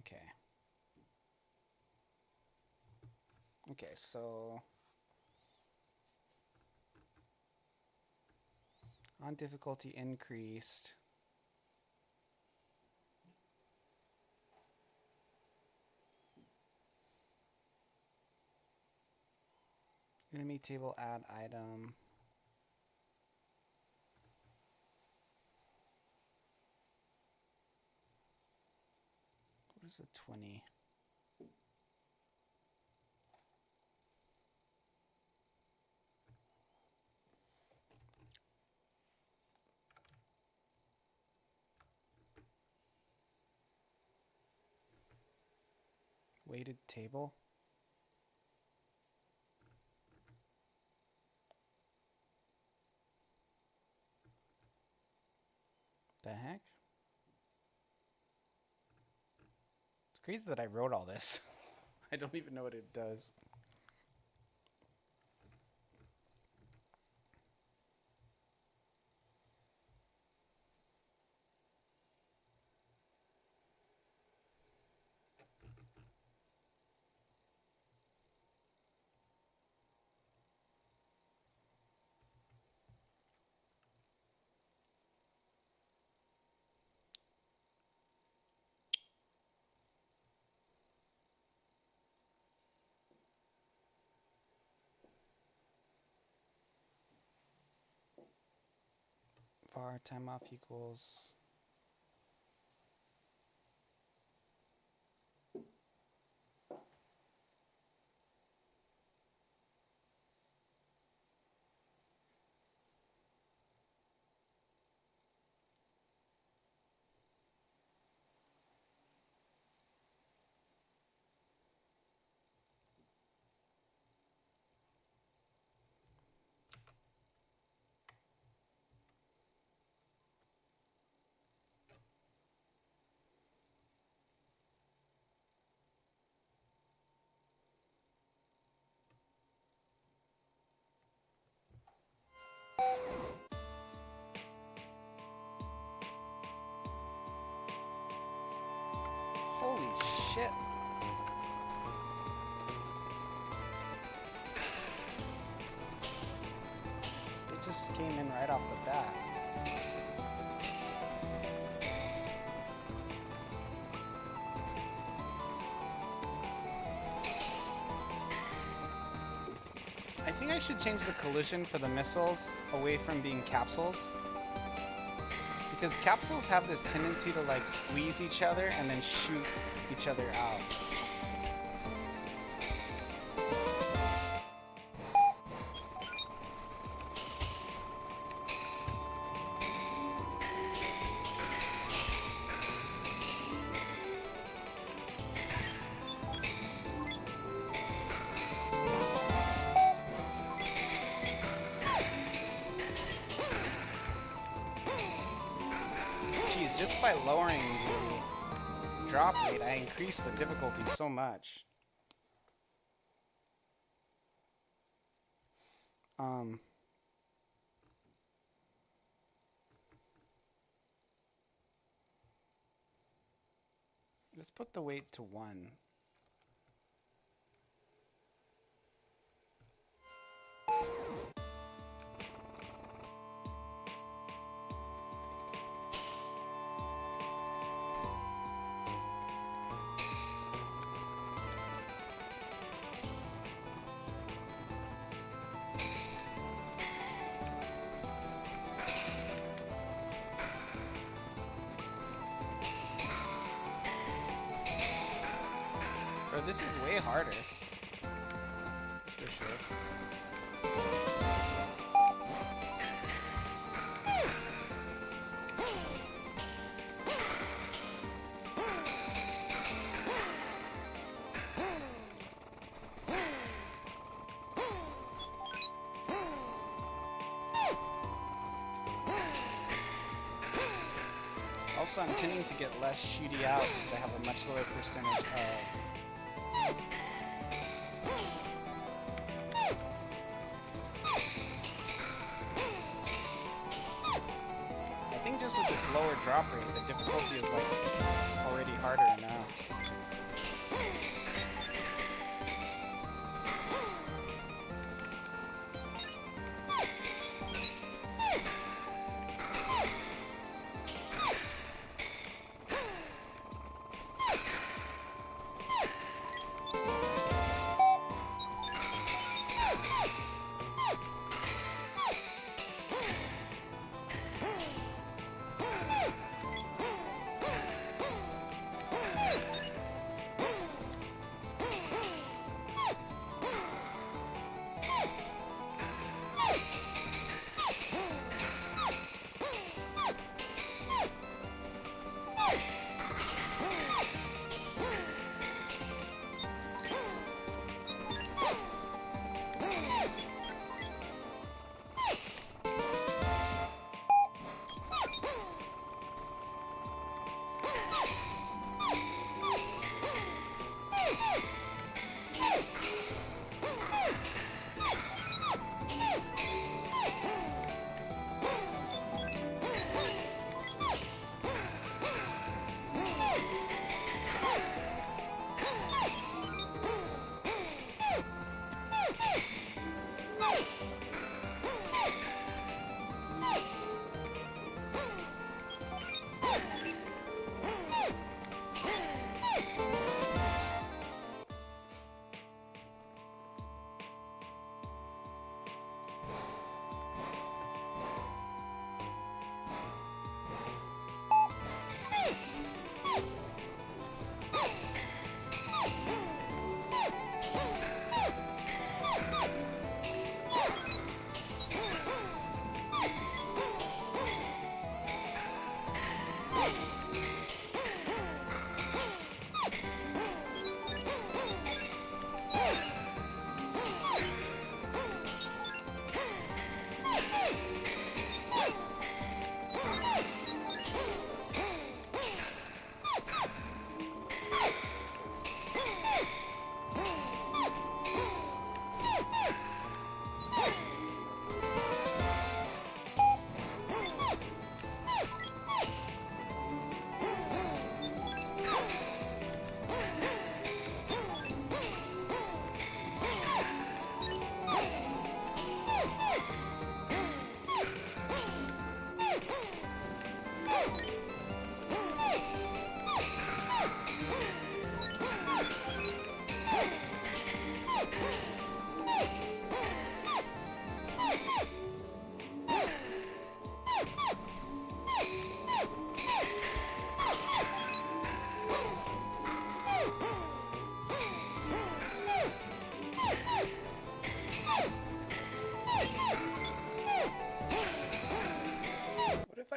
Okay. Okay, so on difficulty increased. Enemy table add item. What is a 20? Weighted table? The heck? It's crazy that I wrote all this. I don't even know what it does. Var time off equals. Holy shit. It just came in right off the bat. I think I should change the collision for the missiles away from being capsules. Because capsules have this tendency to like squeeze each other and then shoot each other out. just by lowering the drop rate, I increase the difficulty so much. Let's put the weight to 1. Bro, this is way harder. For sure. Also, I'm tending to get less shooty outs because I have a much lower percentage of... I think just with this lower drop rate, the difficulty is like already harder enough.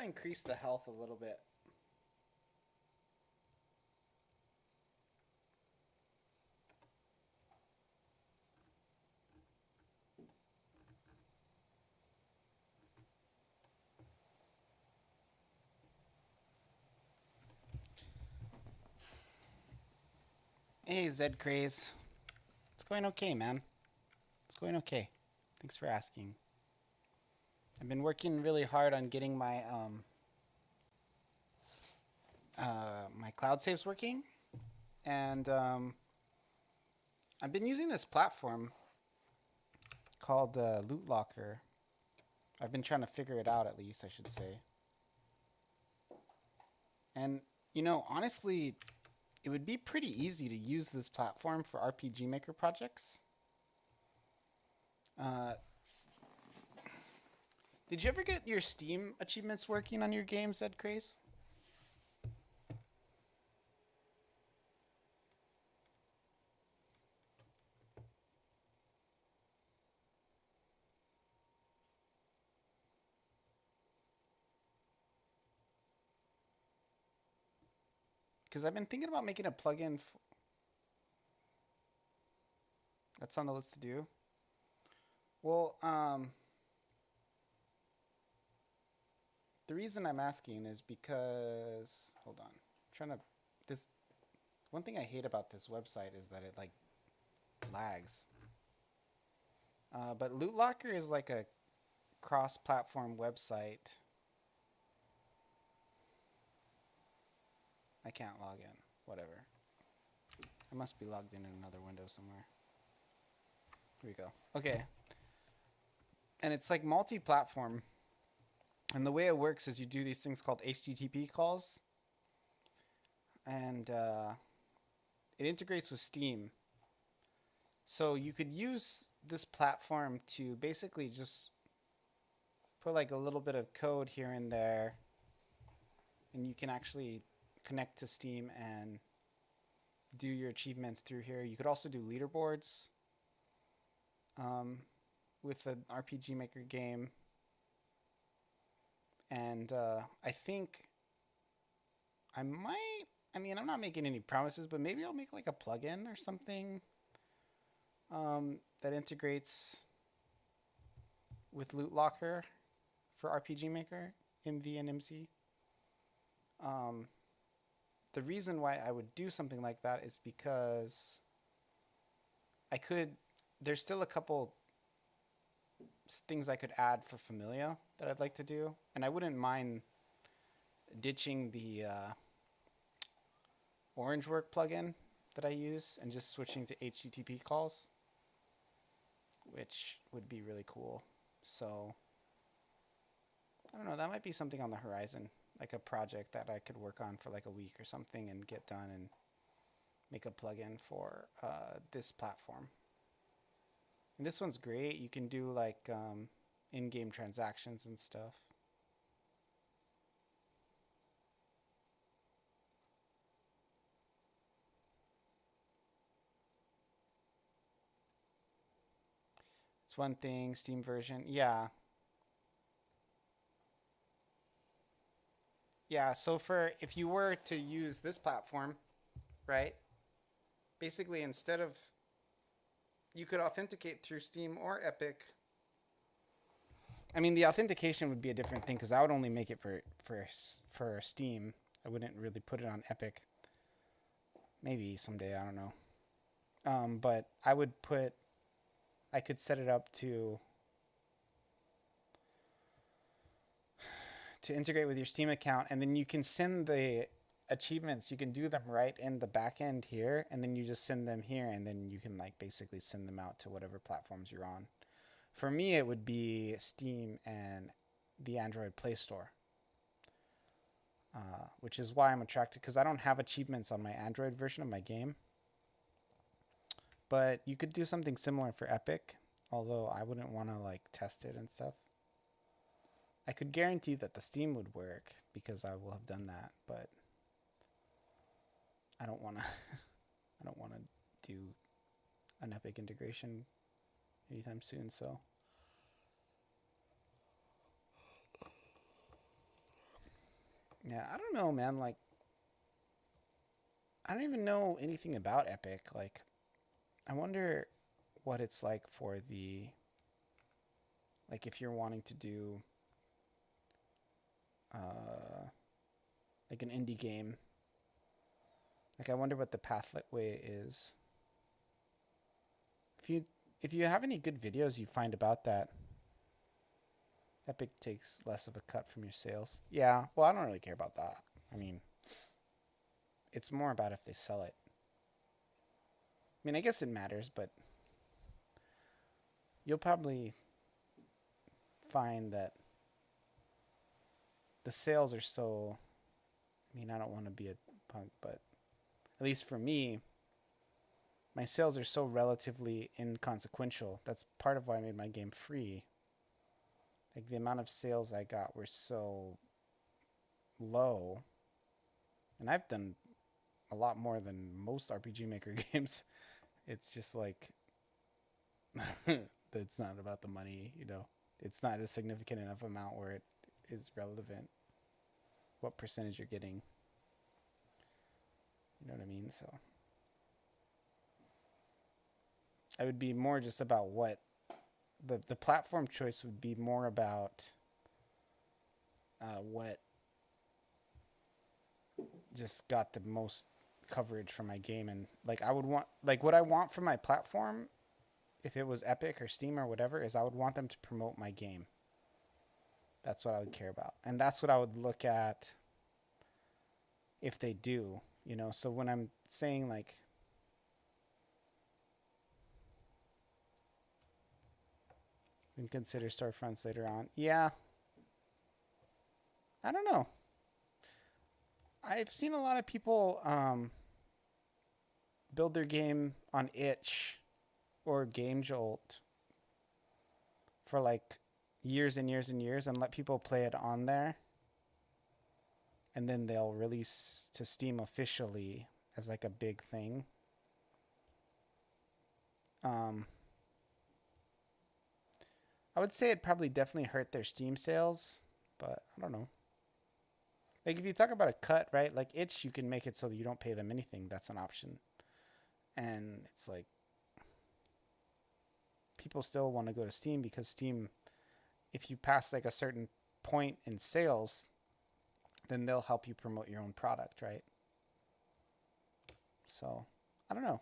Increase the health a little bit. Hey, Zed Craze. It's going okay, man. It's going okay. Thanks for asking. I've been working really hard on getting my my cloud saves working, and I've been using this platform called Loot Locker. I've been trying to figure it out, at least I should say. And you know, honestly, it would be pretty easy to use this platform for RPG Maker projects. Did you ever get your Steam achievements working on your games, Ed Craze? Because I've been thinking about making a plugin that's on the list to do. Well, the reason I'm asking is because, hold on, I'm trying to, this, one thing I hate about this website is that it like lags. But Loot Locker is like a cross-platform website. I can't log in, whatever. I must be logged in another window somewhere. Here we go. Okay. And it's like multi-platform. And the way it works is you do these things called HTTP calls. And it integrates with Steam. So you could use this platform to basically just put like a little bit of code here and there. And you can actually connect to Steam and do your achievements through here. You could also do leaderboards with an RPG Maker game. And I think I might, I mean, I'm not making any promises, but maybe I'll make like a plugin or something that integrates with Loot Locker for RPG Maker, MV and MC. The reason why I would do something like that is because I could, there's still a couple things I could add for Familia that I'd like to do. And I wouldn't mind ditching the Orangework plugin that I use and just switching to HTTP calls, which would be really cool. So, I don't know, that might be something on the horizon. Like a project that I could work on for like a week or something and get done and make a plugin for this platform. And this one's great. You can do like in-game transactions and stuff. It's one thing, Steam version. Yeah. Yeah, so for if you were to use this platform, right? Basically, instead of, you could authenticate through Steam or Epic. I mean, the authentication would be a different thing because I would only make it for Steam. I wouldn't really put it on Epic. Maybe someday, I don't know. But I could set it up to integrate with your Steam account, and then you can send the achievements. You can do them right in the back end here, and then you just send them here, and then you can like basically send them out to whatever platforms you're on. For me, it would be Steam and the Android Play Store, which is why I'm attracted, because I don't have achievements on my Android version of my game. But you could do something similar for Epic, although I wouldn't want to like test it and stuff. I could guarantee that the Steam would work because I will have done that, but I don't want to I don't want to do an Epic integration anytime soon, so yeah, I don't know, man. Like, I don't even know anything about Epic. Like, I wonder what it's like for the, like, if you're wanting to do like an indie game Like, I wonder what the pathway is. If you have any good videos you find about that, Epic takes less of a cut from your sales. Yeah, well, I don't really care about that. I mean, it's more about if they sell it. I mean, I guess it matters, but you'll probably find that the sales are so... I mean, I don't want to be a punk, but at least for me, my sales are so relatively inconsequential. That's part of why I made my game free. Like, the amount of sales I got were so low. And I've done a lot more than most RPG Maker games. It's just like, it's not about the money, you know. It's not a significant enough amount where it is relevant what percentage you're getting. You know what I mean? So I would be more just about what the platform choice would be more about what just got the most coverage for my game. And like, I would want, like, what I want from my platform, if it was Epic or Steam or whatever, is I would want them to promote my game. That's what I would care about. And that's what I would look at if they do, you know. So when I'm saying like, and consider storefronts later on. Yeah. I don't know. I've seen a lot of people build their game on itch or Game Jolt for like years and years and years and let people play it on there. And then they'll release to Steam officially as like a big thing. I would say it probably definitely hurt their Steam sales, but I don't know. Like, if you talk about a cut, right? Like, itch, you can make it so that you don't pay them anything. That's an option. And it's like, people still want to go to Steam because Steam, if you pass like a certain point in sales, then they'll help you promote your own product, right? So, I don't know.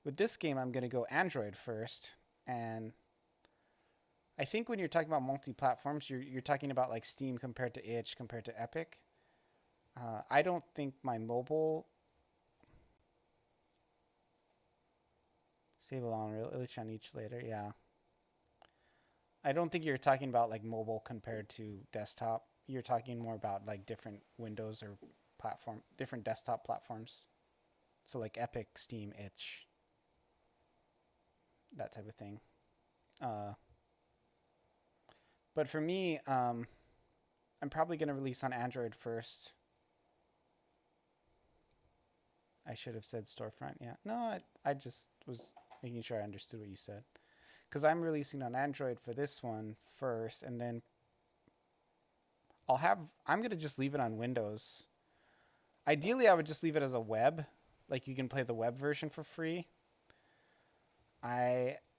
With this game, I'm going to go Android first. And I think when you're talking about multi-platforms, you're talking about like Steam compared to itch, compared to Epic. I don't think my mobile... Stable on itch on each later, yeah. I don't think you're talking about like mobile compared to desktop. You're talking more about like different Windows or platform, different desktop platforms. So like Epic, Steam, itch, that type of thing. But for me, I'm probably going to release on Android first. I should have said storefront. Yeah. No, I just was making sure I understood what you said. Because I'm releasing on Android for this one first, and then I'm going to just leave it on Windows. Ideally, I would just leave it as a web. Like, you can play the web version for free.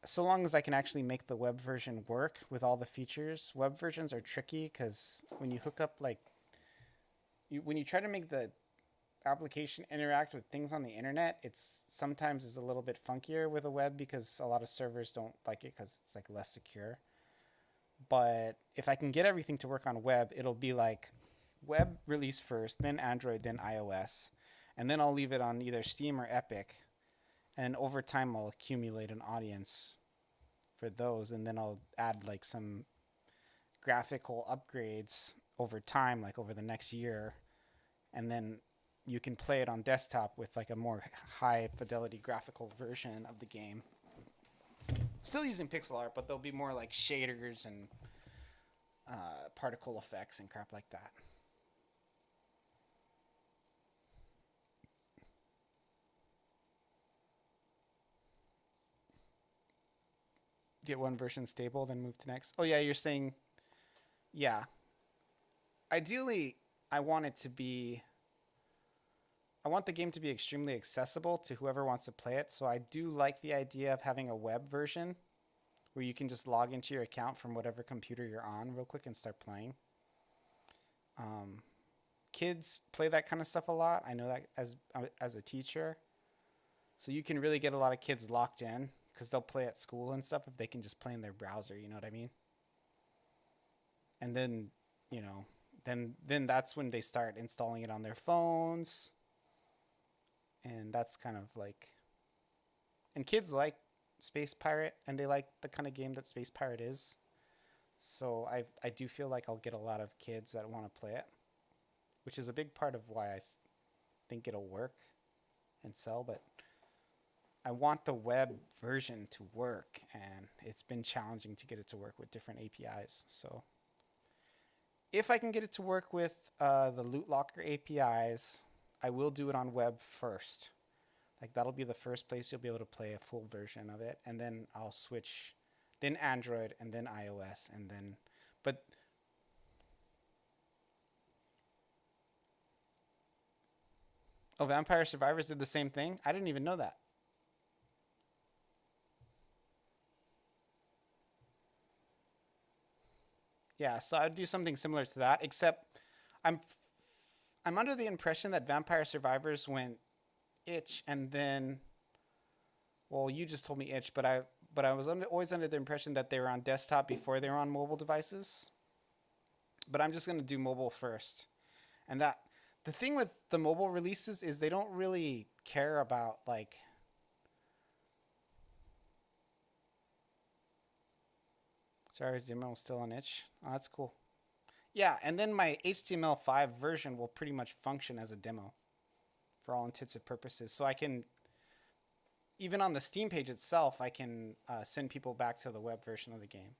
So long as I can actually make the web version work with all the features. Web versions are tricky because when you hook up, like, when you try to make the application interact with things on the internet, it's sometimes is a little bit funkier with a web because a lot of servers don't like it because it's like less secure. But if I can get everything to work on web, it'll be like web release first, then Android, then iOS, and then I'll leave it on either Steam or Epic. And over time, I'll accumulate an audience for those. And then I'll add like some graphical upgrades over time, like over the next year. And then you can play it on desktop with like a more high fidelity graphical version of the game. Still using pixel art, but there'll be more like shaders and particle effects and crap like that. Get one version stable, then move to next. Oh yeah, you're saying, yeah. Ideally, I want the game to be extremely accessible to whoever wants to play it. So I do like the idea of having a web version where you can just log into your account from whatever computer you're on real quick and start playing. kids play that kind of stuff a lot. I know that as a teacher. So you can really get a lot of kids locked in because they'll play at school and stuff if they can just play in their browser, you know what I mean? And then, you know, then that's when they start installing it on their phones. And that's kind of like, and kids like Space Pirate, and they like the kind of game that Space Pirate is. So I do feel like I'll get a lot of kids that want to play it, which is a big part of why I think it'll work and sell. But I want the web version to work, and it's been challenging to get it to work with different APIs. So if I can get it to work with the Loot Locker APIs, I will do it on web first. Like that'll be the first place you'll be able to play a full version of it, and then I'll switch, then Android, and then iOS, and then, but oh, Vampire Survivors did the same thing? I didn't even know that. Yeah, so I'd do something similar to that, except I'm under the impression that Vampire Survivors went itch, and then, well, you just told me itch, but I was always under the impression that they were on desktop before they were on mobile devices. But I'm just going to do mobile first. And that the thing with the mobile releases is they don't really care about like Sorry, demo still on itch. Oh, that's cool. Yeah, and then my HTML5 version will pretty much function as a demo for all intents and purposes. So I can, even on the Steam page itself, I can send people back to the web version of the game.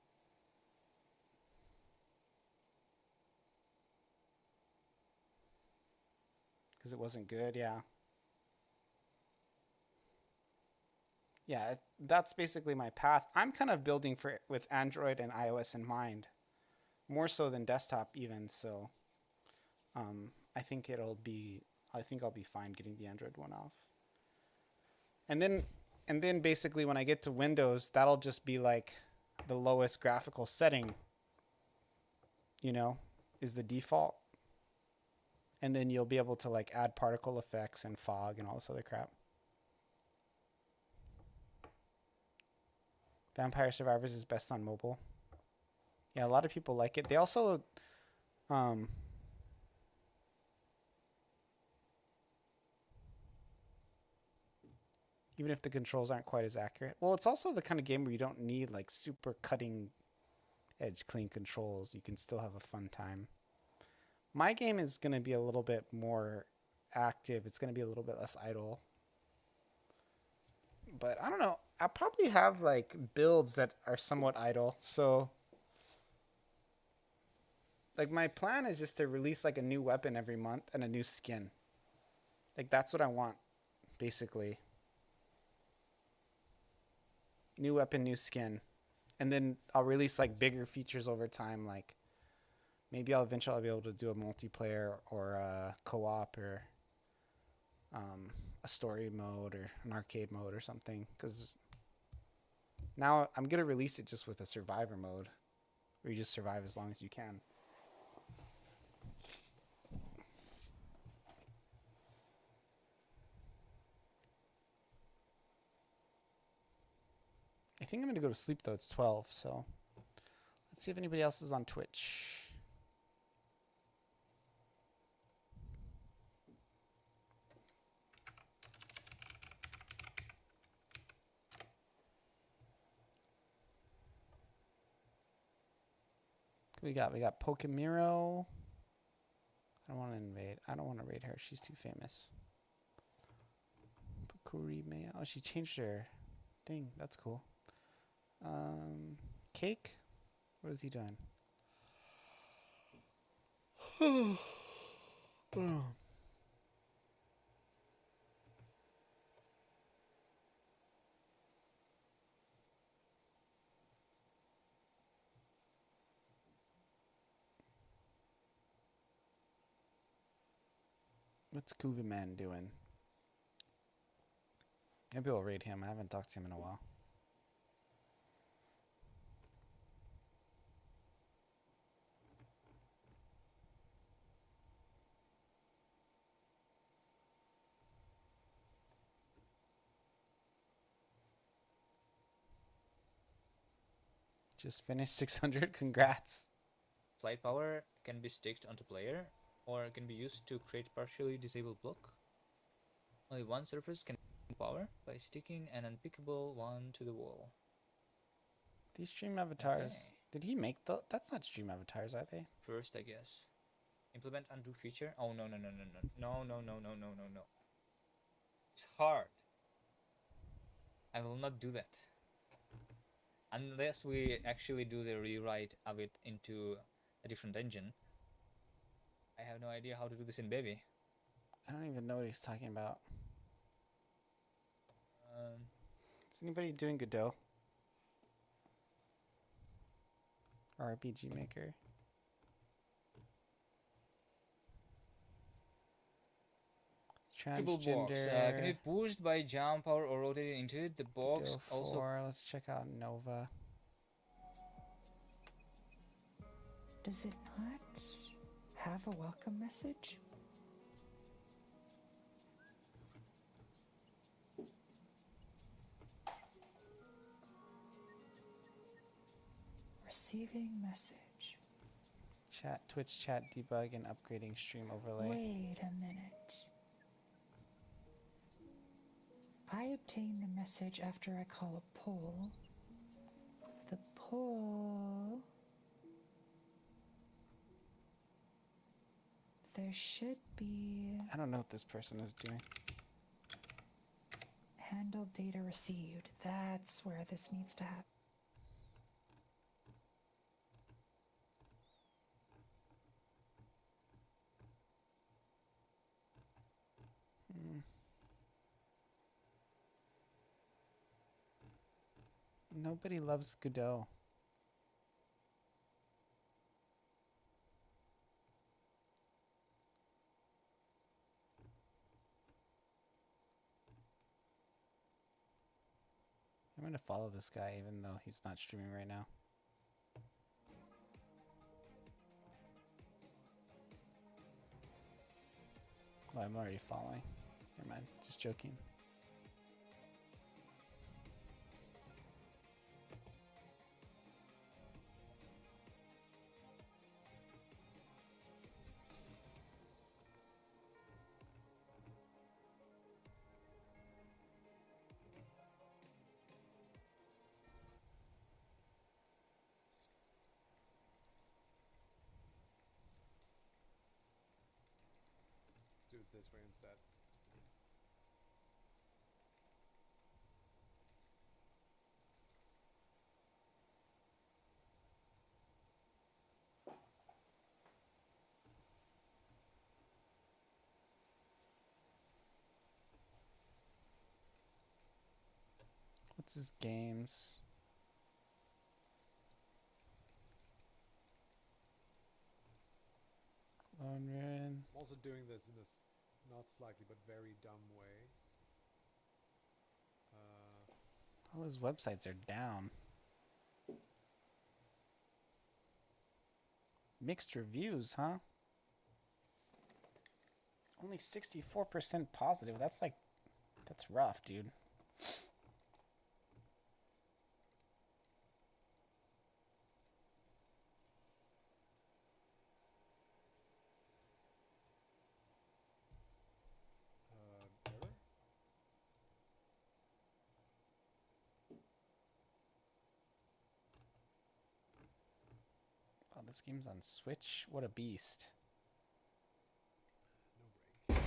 Because it wasn't good, yeah. Yeah, that's basically my path. I'm kind of building for with Android and iOS in mind, more so than desktop even. So I think I'll be fine getting the Android one off. And then basically when I get to Windows, that'll just be like the lowest graphical setting, you know, is the default. And then you'll be able to like add particle effects and fog and all this other crap. Vampire Survivors is best on mobile. Yeah, a lot of people like it. They also even if the controls aren't quite as accurate. Well, it's also the kind of game where you don't need like super cutting edge clean controls. You can still have a fun time. My game is going to be a little bit more active. It's going to be a little bit less idle. But I don't know. I'll probably have like builds that are somewhat idle. So like my plan is just to release like a new weapon every month and a new skin. Like that's what I want, basically. New weapon, new skin. And then I'll release like bigger features over time. Like maybe I'll eventually be able to do a multiplayer or a co-op or a story mode or an arcade mode or something. Because now I'm going to release it just with a survivor mode where you just survive as long as you can. I think I'm going to go to sleep though. It's 12, so let's see if anybody else is on Twitch. We got Pokemiro. I don't want to invade. I don't want to raid her. She's too famous. Pokurime. Oh, she changed her thing. That's cool. Cake? What is he doing? What's Cougar Man doing? Maybe I'll raid him. I haven't talked to him in a while. Just finished 600. Congrats. Flight power can be sticked onto player, or can be used to create partially disabled block. Only one surface can power by sticking an unpickable one to the wall. These stream avatars. Did he make the? That's not stream avatars, are they? First, I guess. Implement undo feature. Oh no. It's hard. I will not do that. Unless we actually do the rewrite of it into a different engine. I have no idea how to do this in Baby. I don't even know what he's talking about. Is anybody doing Godot? RPG Maker. Triple box. Transgender. Can it boost by jump power or rotate it into it? The box Godot also. 4. Let's check out Nova. Does it not have a welcome message? Receiving message. Chat, Twitch chat debug and upgrading stream overlay. Wait a minute. I obtain the message after I call a poll. The poll. There should be I don't know what this person is doing. handled data received. That's where this needs to happen. Nobody loves Godot. I'm gonna follow this guy even though he's not streaming right now. Well, I'm already following. Never mind, just joking. Do it this way instead. What's his games? Lone Ruin. I'm also doing this in this not slightly but very dumb way. All his websites are down. Mixed reviews, huh? Only 64% positive. That's rough, dude. Error? Oh, this game's on Switch? What a beast. No break.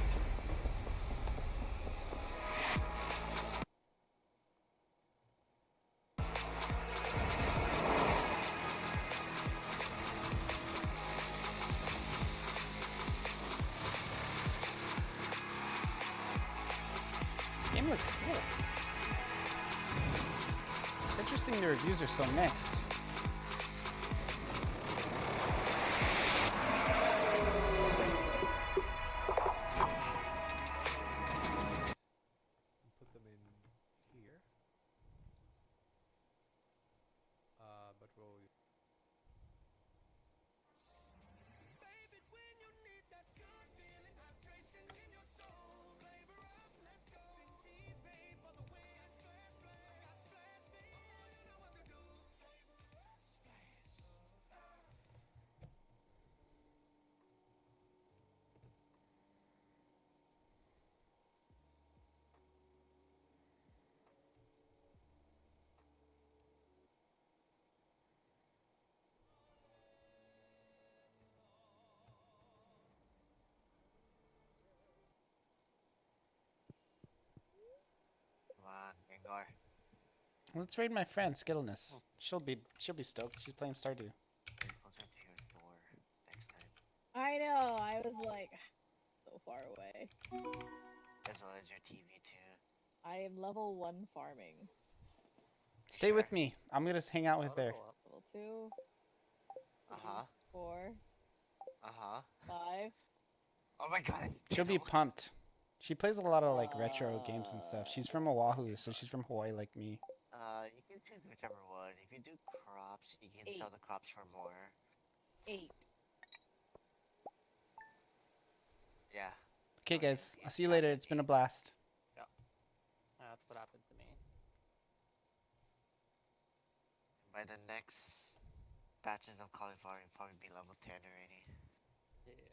This game looks cool. It's interesting the reviews are so mixed. Put them in here. But we'll. are. Let's raid my friend Skittleness. She'll be stoked. She's playing Stardew. Very closer to your door next time. I know. I was like, so far away. As well as your TV too. I am level 1 farming. Stay with me. I'm gonna hang out with her. Level 2. Uh-huh. 4. Uh-huh. 5. Oh my god. She'll be pumped. She plays a lot of like retro games and stuff. She's from Oahu, so she's from Hawaii like me. You can choose whichever one. If you do crops, you can 8. sell the crops for more. 8. Yeah. Okay, guys. I'll see you later. It's been a blast. Yeah. That's what happened to me. By the next batches of cauliflower, you'll probably be level 10 already. Yeah.